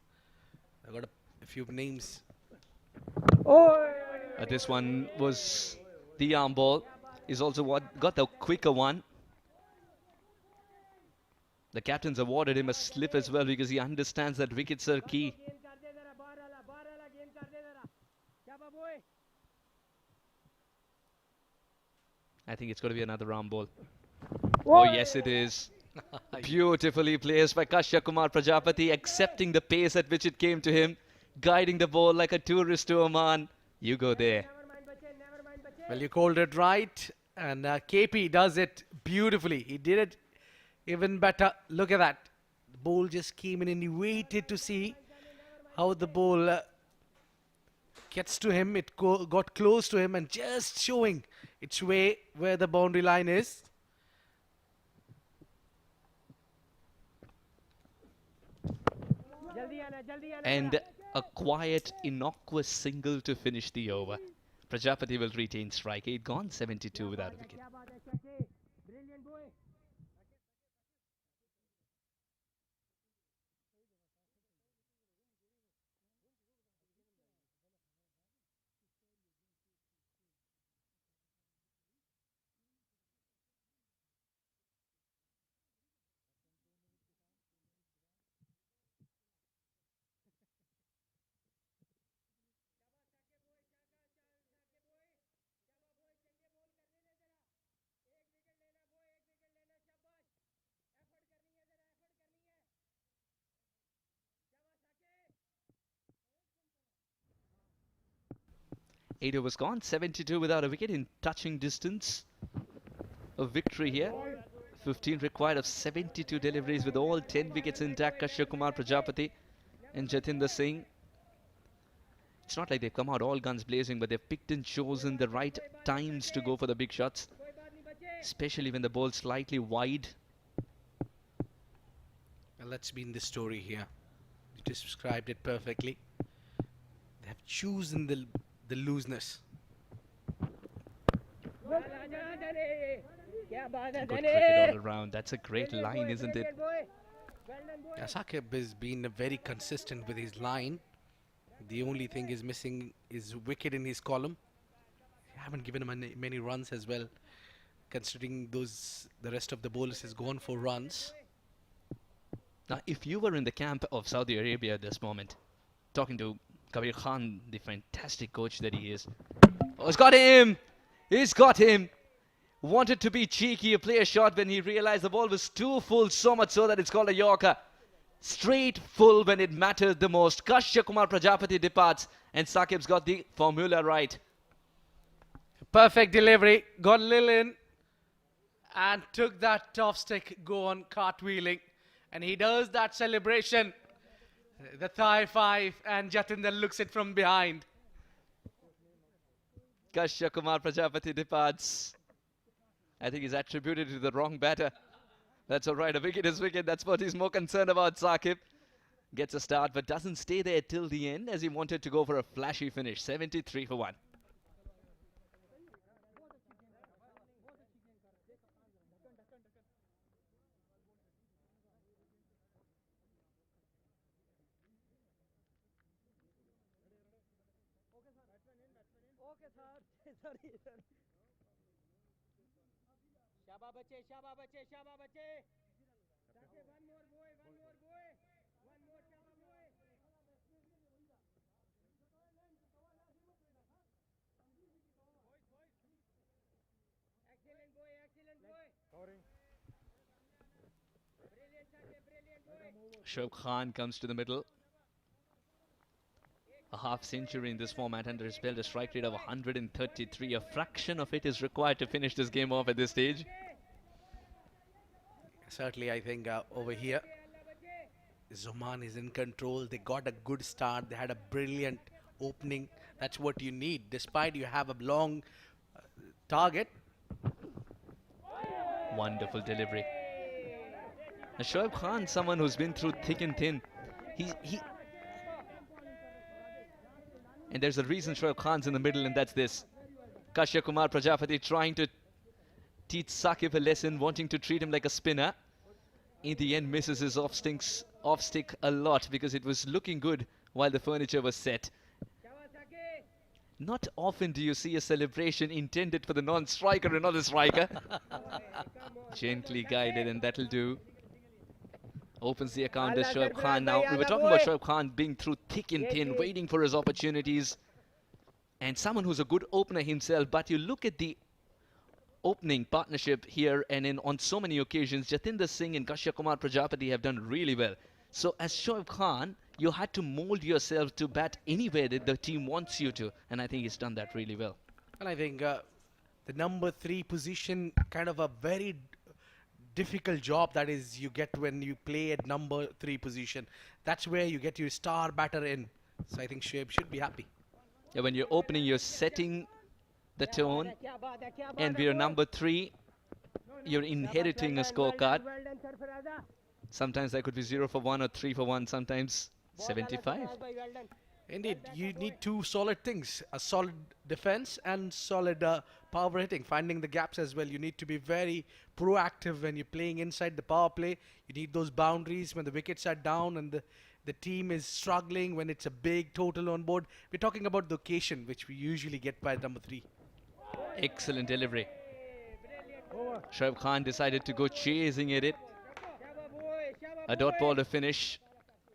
I've got a few names. This one was the arm ball. is also got the quicker one. The captain's awarded him a slip as well because he understands that wickets are key. I think it's going to be another arm ball. Oh, yes, it is. Beautifully placed by Kashya Kumar Prajapati, accepting the pace at which it came to him, guiding the ball like a tourist to Oman. You go there. Well, you called it right, and KP does it beautifully. He did it even better. Look at that. The ball just came in and he waited to see how the ball gets to him. It got close to him and just showing its way where the boundary line is. And a quiet, innocuous single to finish the over. Prajapati will retain strike. 8 gone, 72 without a wicket. Eight overs gone, 72 without a wicket in touching distance. A victory here. 15 required of 72 deliveries with all 10 wickets intact. Kashya Kumar Prajapati and Jatinder Singh. It's not like they've come out all guns blazing, but they've picked and chosen the right times to go for the big shots, especially when the ball's slightly wide. Well, that's been the story here. You described it perfectly. They have chosen the looseness. Good cricket all around. That's a great line, isn't it? Sakib has been very consistent with his line. The only thing is missing is wicket in his column. They haven't given him many runs as well, considering the rest of the bowlers has gone for runs. Now, if you were in the camp of Saudi Arabia at this moment, talking to Kabir Khan, the fantastic coach that he is. Oh, he's got him! He's got him! Wanted to be cheeky, play a shot when he realized the ball was too full, so much so that it's called a Yorker. Straight full when it mattered the most. Kashya Kumar Prajapati departs and Sakib's got the formula right. Perfect delivery, got Lil in and took that off stick, go on cartwheeling, and he does that celebration. The thigh five, and Jatinder looks it from behind. Kashya Kumar Prajapati departs. I think he's attributed to the wrong batter. That's all right, a wicket is wicket. That's what he's more concerned about. Sakib gets a start but doesn't stay there till the end as he wanted to go for a flashy finish. 73 for 1. Shaba bache, shaba bache, shaba bache. One more boy, one more boy. One more shaba boy. Excellent boy, excellent boy. Brilliant, brilliant boy. Shoaib Khan comes to the middle. A half century in this format under his belt, a strike rate of 133. A fraction of it is required to finish this game off at this stage. Certainly, I think over here, Oman is in control. They got a good start. They had a brilliant opening. That's what you need. Despite you have a long target. Wonderful delivery. Now, Shoaib Khan, someone who's been through thick and thin. And there's a reason Shoaib Khan's in the middle, and that's this. Kashya Kumar Prajapati trying to teach Sakib a lesson, wanting to treat him like a spinner. In the end, misses his off stick a lot because it was looking good while the furniture was set. Not often do you see a celebration intended for the non-striker and not the striker. Gently guided, and that'll do. Opens the account as Shoaib Khan now. We were talking about Shoaib Khan being through thick and thin, waiting for his opportunities. And someone who's a good opener himself. But you look at the opening partnership here, and on so many occasions, Jatinder Singh and Kashya Kumar Prajapati have done really well. So as Shoaib Khan, you had to mold yourself to bat anywhere that the team wants you to. And I think he's done that really well. And I think the number 3 position, kind of a very difficult job that is you get when you play at number 3 position. That's where you get your star batter in. So I think Shoaib should be happy. Yeah, when you're opening, you're setting the tone. And we're number 3. You're inheriting a scorecard. Sometimes that could be 0 for 1 or 3 for 1. Sometimes 75. Indeed, you need 2 solid things, a solid defense and solid power hitting, finding the gaps as well. You need to be very proactive when you're playing inside the power play. You need those boundaries when the wickets are down and the team is struggling, when it's a big total on board. We're talking about the occasion, which we usually get by number 3. Excellent delivery. Shoaib Khan decided to go chasing at it. A dot ball to finish.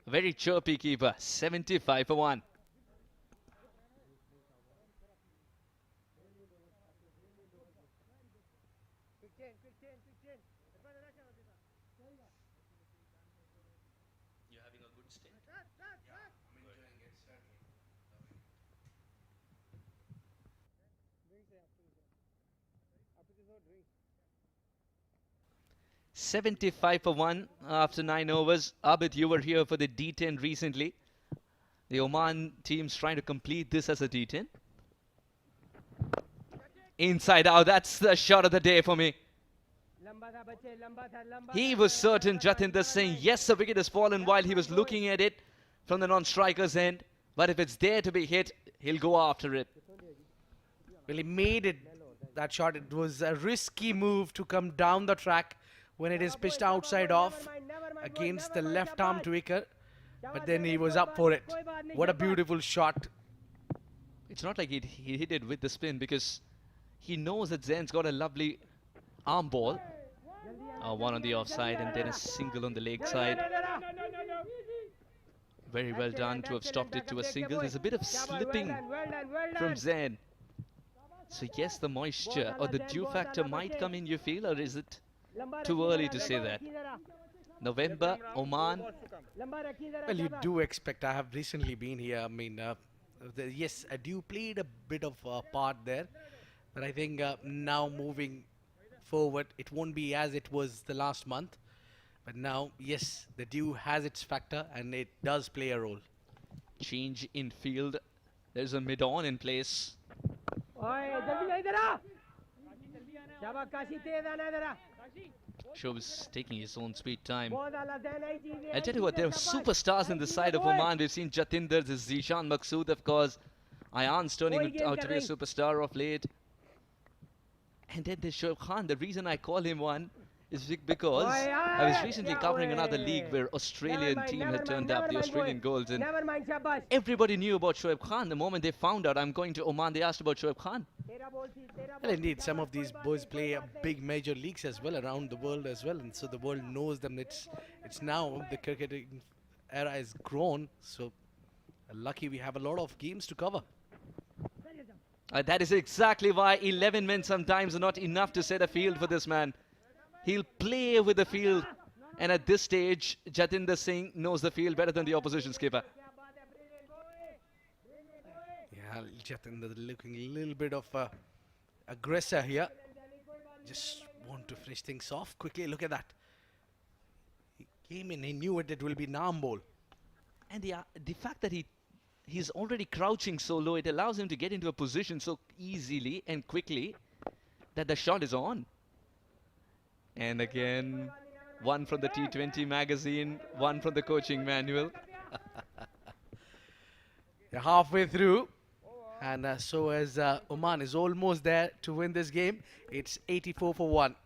Very chirpy keeper. 75 for 1. You're having a good stint? Yeah, I'm enjoying it, certainly. 75 for 1 after 9 overs. Abid, you were here for the D10 recently. The Oman team's trying to complete this as a D10. Inside out, that's the shot of the day for me. He was certain, Jatinder Singh, yes, the wicket has fallen while he was looking at it from the non-striker's end. But if it's there to be hit, he'll go after it. Well, he made it, that shot. It was a risky move to come down the track when it is pitched outside off against the left arm tweaker. But then he was up for it. What a beautiful shot. It's not like he hit it with the spin, because he knows that Zain's got a lovely arm ball. One on the offside and then a single on the leg side. Very well done to have stopped it to a single. There's a bit of slipping from Zain. So yes, the moisture or the dew factor might come in, you feel, or is it too early to say that? November, Oman. Well, you do expect. I have recently been here. I mean, yes, a dew played a bit of a part there. But I think now moving forward, it won't be as it was the last month. But now, yes, the dew has its factor and it does play a role. Change in field. There's a mid-on in place. Shows taking his own sweet time. I'll tell you what, there are superstars in the side of Oman. We've seen Jatinder, there's Zishan Maqsood, of course. Ayan's turning out to be a superstar of late. And then there's Shoaib Khan. The reason I call him one is because I was recently covering another league where Australian team had turned up, the Australian Golds, and everybody knew about Shoaib Khan. The moment they found out I'm going to Oman, they asked about Shoaib Khan. Well, indeed, some of these boys play big major leagues as well around the world as well, and so the world knows them. It's now the cricketing era is grown, so lucky we have a lot of games to cover. That is exactly why 11 men sometimes are not enough to set a field for this man. He'll play with the field, and at this stage, Jatinder Singh knows the field better than the opposition skipper. Yeah, Jatinder looking a little bit of aggressor here. Just want to finish things off quickly. Look at that. He came in, he knew it will be an arm ball. And the fact that he's already crouching so low, it allows him to get into a position so easily and quickly that the shot is on. And again, one from the T20 magazine, one from the coaching manual. They're halfway through. And so as Oman is almost there to win this game, it's 84 for 1.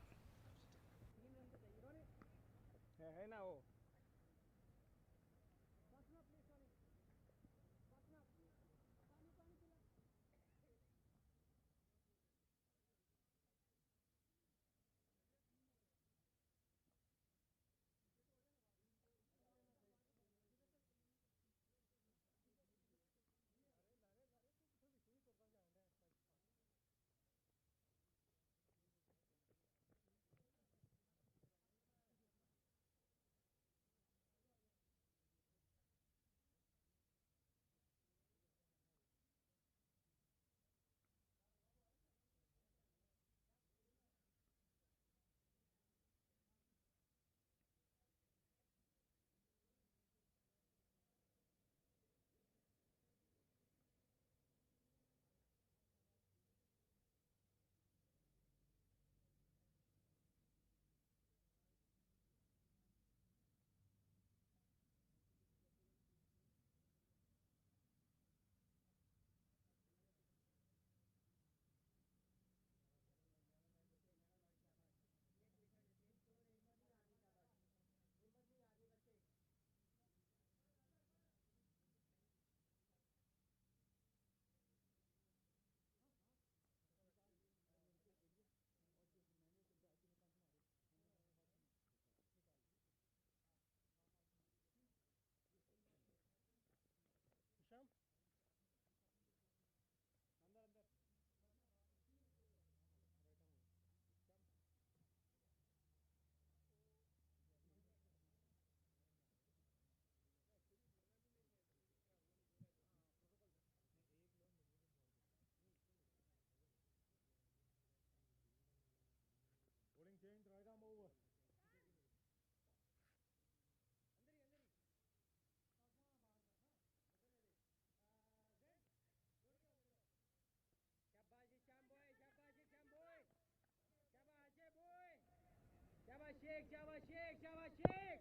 Sheikh शाबाश शेख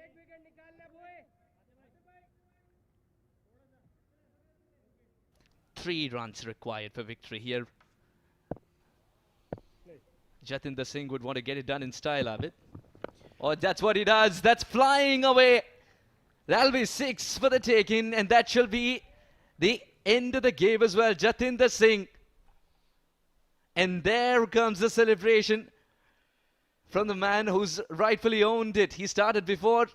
एक wicket निकाल ले बोए 3 runs required for victory here. Jatinder Singh would want to get it done in style, Abid. Oh, that's what he does. That's flying away. That'll be 6 for the taking, and that shall be the end of the game as well. Jatinder Singh. And there comes the celebration from the man who's rightfully owned it. He started before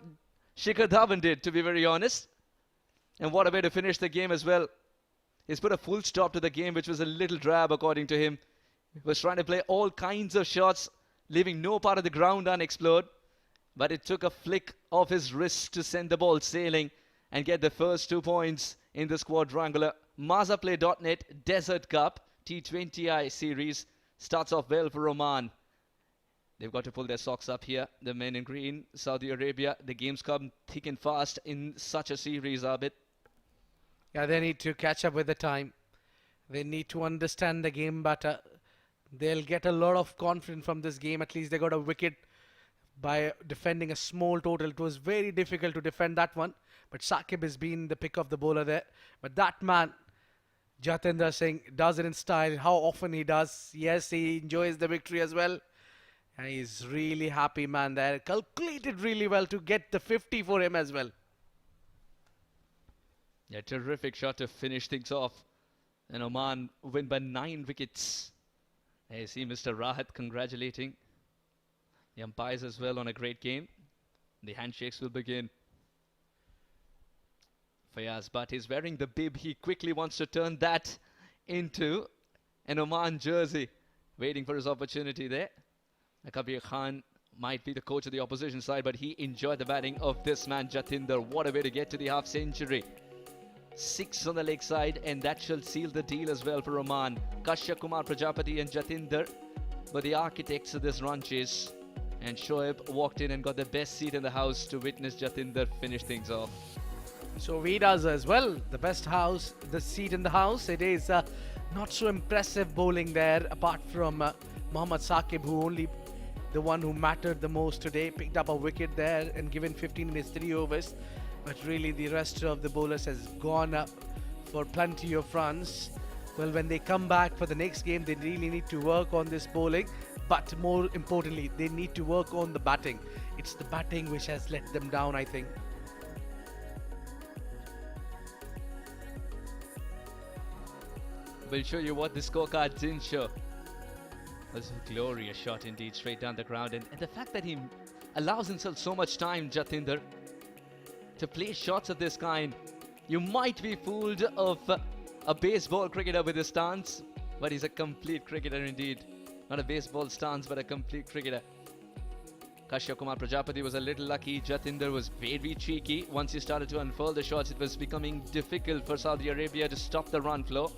Shikhar Dhawan did, to be very honest. And what a way to finish the game as well. He's put a full stop to the game, which was a little drab, according to him. He was trying to play all kinds of shots, leaving no part of the ground unexplored. But it took a flick of his wrist to send the ball sailing and get the first 2 points in this quadrangular. Mazaplay.net Desert Cup T20I series starts off well for Oman. They've got to pull their socks up here. The men in green, Saudi Arabia. The games come thick and fast in such a series, Abid. Yeah, they need to catch up with the time. They need to understand the game better. They'll get a lot of confidence from this game. At least they got a wicket by defending a small total. It was very difficult to defend that one. But Saqib has been the pick of the bowler there. But that man, Jatinder Singh, does it in style. How often he does. Yes, he enjoys the victory as well. And he's really happy, man, there. Calculated really well to get the 50 for him as well. Yeah, terrific shot to finish things off. And Oman win by 9 wickets. I see Mr. Rahat congratulating the umpires as well on a great game. The handshakes will begin. Fayaz Butt is wearing the bib. He quickly wants to turn that into an Oman jersey. Waiting for his opportunity there. Kabir Khan might be the coach of the opposition side, but he enjoyed the batting of this man, Jatinder. What a way to get to the half century. 6 on the leg side, and that shall seal the deal as well for Oman. Kashyap Kumar Prajapati and Jatinder were the architects of this run chase. And Shoaib walked in and got the best seat in the house to witness Jatinder finish things off. So he does as well. The best house, the seat in the house. It is not so impressive bowling there, apart from Mohammad Saqib, who only the one who mattered the most today, picked up a wicket there and given 15 in his 3 overs. But really the rest of the bowlers has gone up for plenty of runs. Well, when they come back for the next game, they really need to work on this bowling. But more importantly, they need to work on the batting. It's the batting which has let them down, I think. We'll show you what the scorecard didn't show. It was a glorious shot indeed, straight down the ground. And the fact that he allows himself so much time, Jatinder, to play shots of this kind. You might be fooled of a baseball cricketer with his stance, but he's a complete cricketer indeed. Not a baseball stance, but a complete cricketer. Kashyap Kumar Prajapati was a little lucky. Jatinder was very cheeky. Once he started to unfurl the shots, it was becoming difficult for Saudi Arabia to stop the run flow.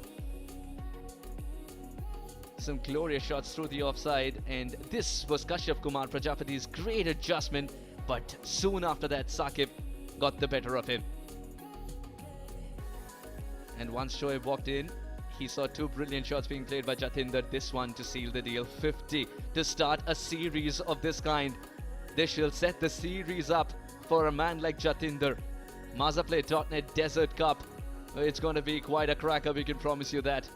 Some glorious shots through the offside, and this was Kashyap Kumar Prajapati's great adjustment, but soon after that Saqib got the better of him. And once Shoaib walked in, he saw 2 brilliant shots being played by Jatinder. This one to seal the deal. 50 to start a series of this kind. This shall set the series up for a man like Jatinder. Mazaplay.net Desert Cup. It's going to be quite a cracker, we can promise you that.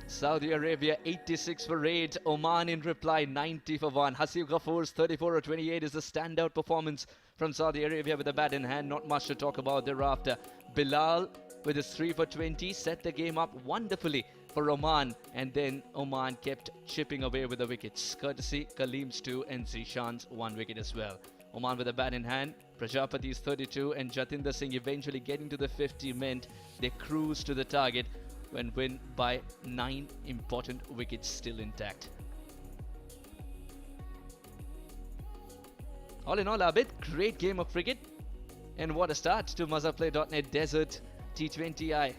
Saudi Arabia 86 for 8. Oman in reply 90 for 1. Hasib Ghafoor's 34 or 28 is a standout performance from Saudi Arabia with the bat in hand. Not much to talk about thereafter. Bilal with his 3 for 20 set the game up wonderfully for Oman, and then Oman kept chipping away with the wickets, courtesy Kaleem's 2 and Zishan's 1 wicket as well. Oman with the bat in hand. Prajapati's 32 and Jatinder Singh eventually getting to the 50 meant they cruised to the target when win by 9 important wickets still intact. All in all, Abid, great game of cricket, and what a start to Mazaplay.net Desert T20I.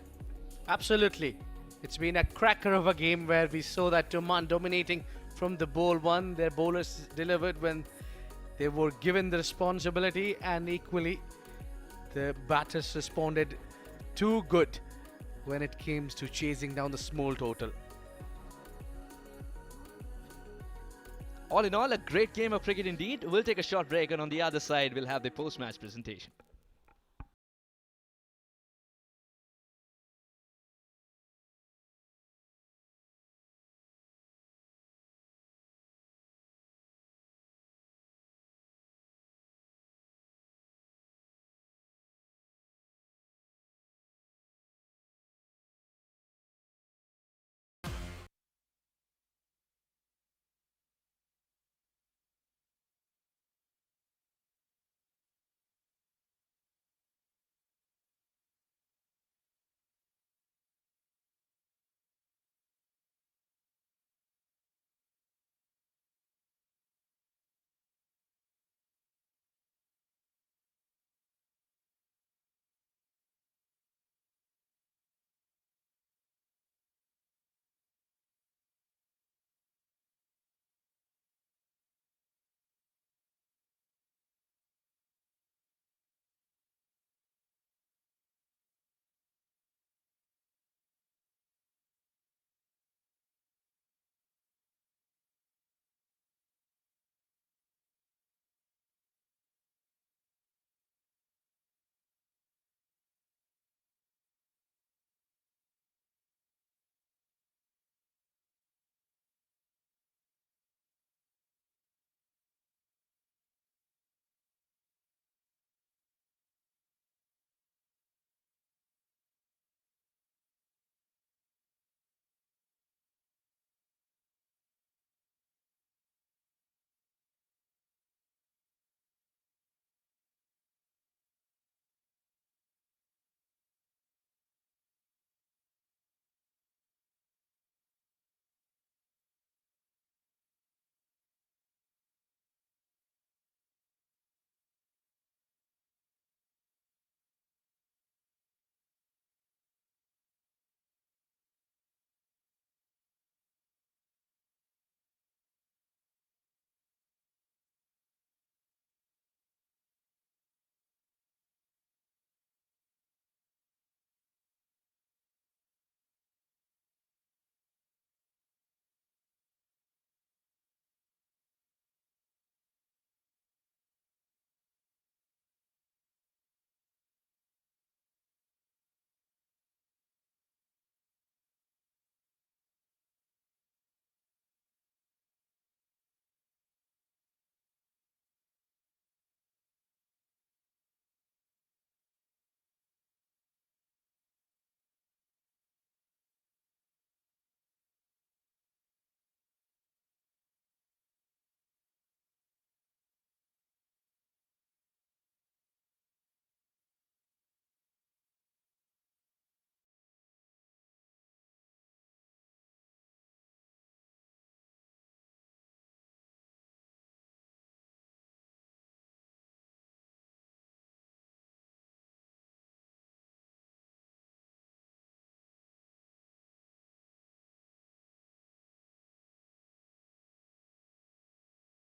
Absolutely. It's been a cracker of a game where we saw that Oman dominating from the ball one. Their bowlers delivered when they were given the responsibility, and equally the batters responded too good when it came to chasing down the small total. All in all, a great game of cricket indeed. We'll take a short break, and on the other side, we'll have the post-match presentation.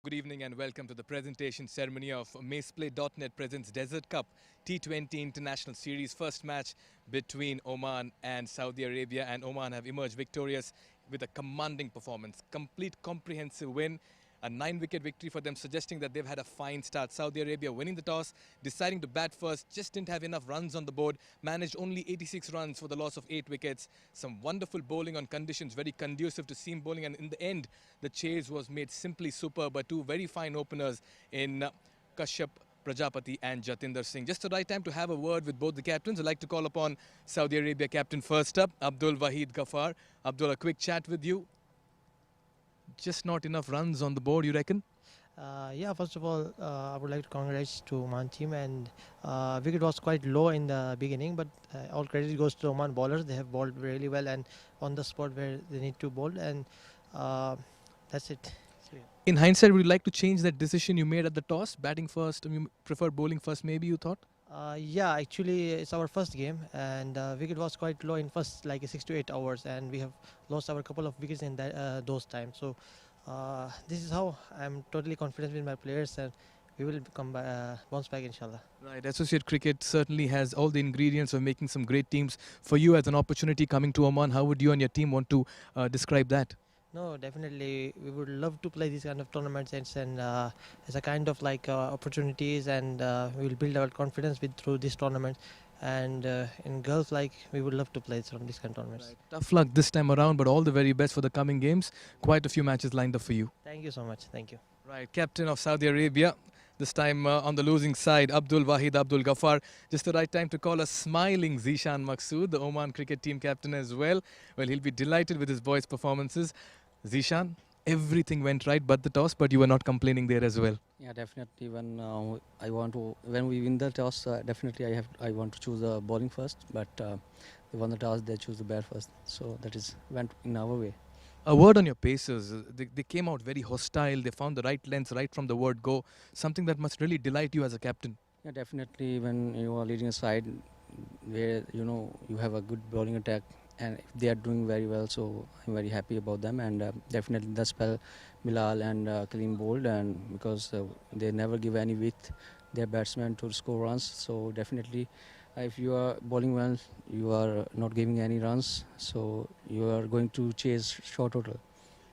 Good evening and welcome to the presentation ceremony of MacePlay.net presents Desert Cup T20 International Series. First match between Oman and Saudi Arabia, and Oman have emerged victorious with a commanding performance. Complete comprehensive win, a 9-wicket victory for them, suggesting that they've had a fine start. Saudi Arabia winning the toss, deciding to bat first, just didn't have enough runs on the board, managed only 86 runs for the loss of 8 wickets. Some wonderful bowling on conditions, very conducive to seam bowling, and in the end, the chase was made simply superb by two very fine openers in Kashyap Prajapati and Jatinder Singh. Just the right time to have a word with both the captains. I'd like to call upon Saudi Arabia captain first up, Abdul Wahid Ghaffar. Abdul, a quick chat with you. Just not enough runs on the board, you reckon? Yeah, first of all, I would like to congratulate to Oman team, and wicket was quite low in the beginning, but all credit goes to Oman bowlers. They have bowled really well and on the spot where they need to bowl, and that's it. In hindsight, would you like to change that decision you made at the toss? Batting first, you prefer bowling first maybe, you thought? Yeah, actually it's our first game, and wicket was quite low in first like 6 to 8 hours, and we have lost our couple of wickets in that those times. So this is how I'm totally confident with my players, and we will bounce back inshallah. Right, Associate Cricket certainly has all the ingredients of making some great teams. For you as an opportunity coming to Oman, how would you and your team want to describe that? No, definitely. We would love to play these kind of tournaments and as a kind of like opportunities, and we will build our confidence with through these tournaments. And in Gulf, like we would love to play some these kind of tournaments. Tough luck this time around, but all the very best for the coming games. Quite a few matches lined up for you. Thank you so much. Thank you. Right, captain of Saudi Arabia. This time on the losing side, Abdul Wahid Abdul Ghaffar. Just the right time to call a smiling Zishan Maqsood, the Oman cricket team captain as well. Well, he'll be delighted with his boys' performances. Zishan, everything went right but the toss, but you were not complaining there as well. Yeah, definitely. When we win the toss, definitely I want to choose the bowling first. But they won the toss, they choose the bat first. So that is went in our way. A word on your pacers. They came out very hostile. They found the right length right from the word go. Something that must really delight you as a captain. Yeah, definitely. When you are leading a side where you have a good bowling attack, and they are doing very well, so I'm very happy about them. And definitely the spell Bilal and Kalim bowled, and because they never give any width their batsmen to score runs. So definitely, if you are bowling well, you are not giving any runs, so you are going to chase short total.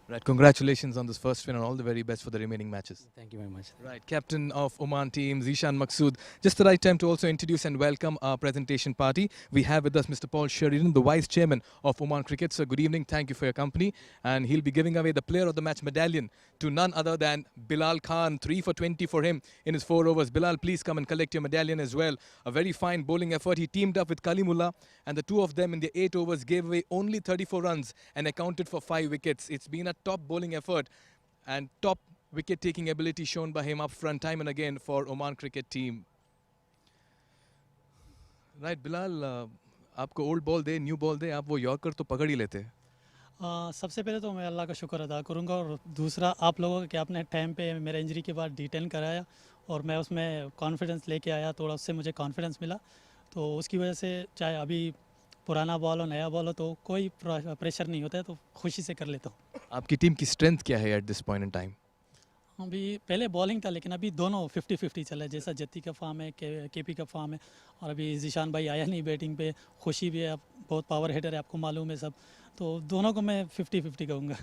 Right, congratulations on this first win and all the very best for the remaining matches. Thank you very much. Right, captain of Oman team, Zishan Maqsood. Just the right time to also introduce and welcome our presentation party. We have with us Mr. Paul Sheridan, the Vice Chairman of Oman Cricket. Sir, good evening. Thank you for your company. And he'll be giving away the Player of the Match medallion to none other than Bilal Khan. 3 for 20 for him in his 4 overs. Bilal, please come and collect your medallion as well. A very fine bowling effort. He teamed up with Kalimullah, and the two of them in the 8 overs gave away only 34 runs and accounted for 5 wickets. It's been a top bowling effort and top wicket-taking ability shown by him up front time and again for Oman cricket team. Right, Bilal, आपको old ball दे, new ball दे, आप वो yorker तो पकड़ ही लेते. सबसे पहले तो मैं अल्लाह का शुक्र अदा करूंगा, और दूसरा आप लोगों का कि आपने टाइम पे मेरे इंजरी के बाद डिटेन कराया और मैं उसमें कॉन्फिडेंस लेके आया, थोड़ा उससे मुझे कॉन्फिडेंस मिला, तो उसकी वजह से चाहे अभी पुराना बॉल हो नया बॉल हो तो कोई प्रेशर नहीं होता है, तो खुशी से कर लेता हूँ. आपकी टीम की स्ट्रेंथ क्या है at this point in time? अभी पहले बॉलिंग था, लेकिन अभी दोनों 50-50 चला है. जैसा जत्ती का फॉर्म है, केपी का फॉर्म है, और अभी जिशान भाई आया नहीं बैटिंग पे, खुशी भी है, बहुत पावर हिटर है, आपको मालूम है सब, तो दोनों को मैं 50-50 कहूँगा.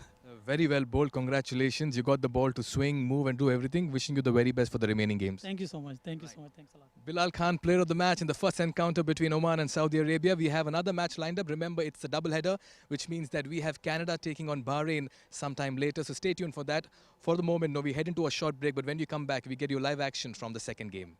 Very well bowled. Congratulations. You got the ball to swing, move and do everything. Wishing you the very best for the remaining games. Thank you so much. Thank you so much. Thanks a lot. Bilal Khan, player of the match in the first encounter between Oman and Saudi Arabia. We have another match lined up. Remember, it's a double-header, which means that we have Canada taking on Bahrain sometime later. So stay tuned for that. For the moment, no, we head into a short break. But when you come back, we get you live action from the second game.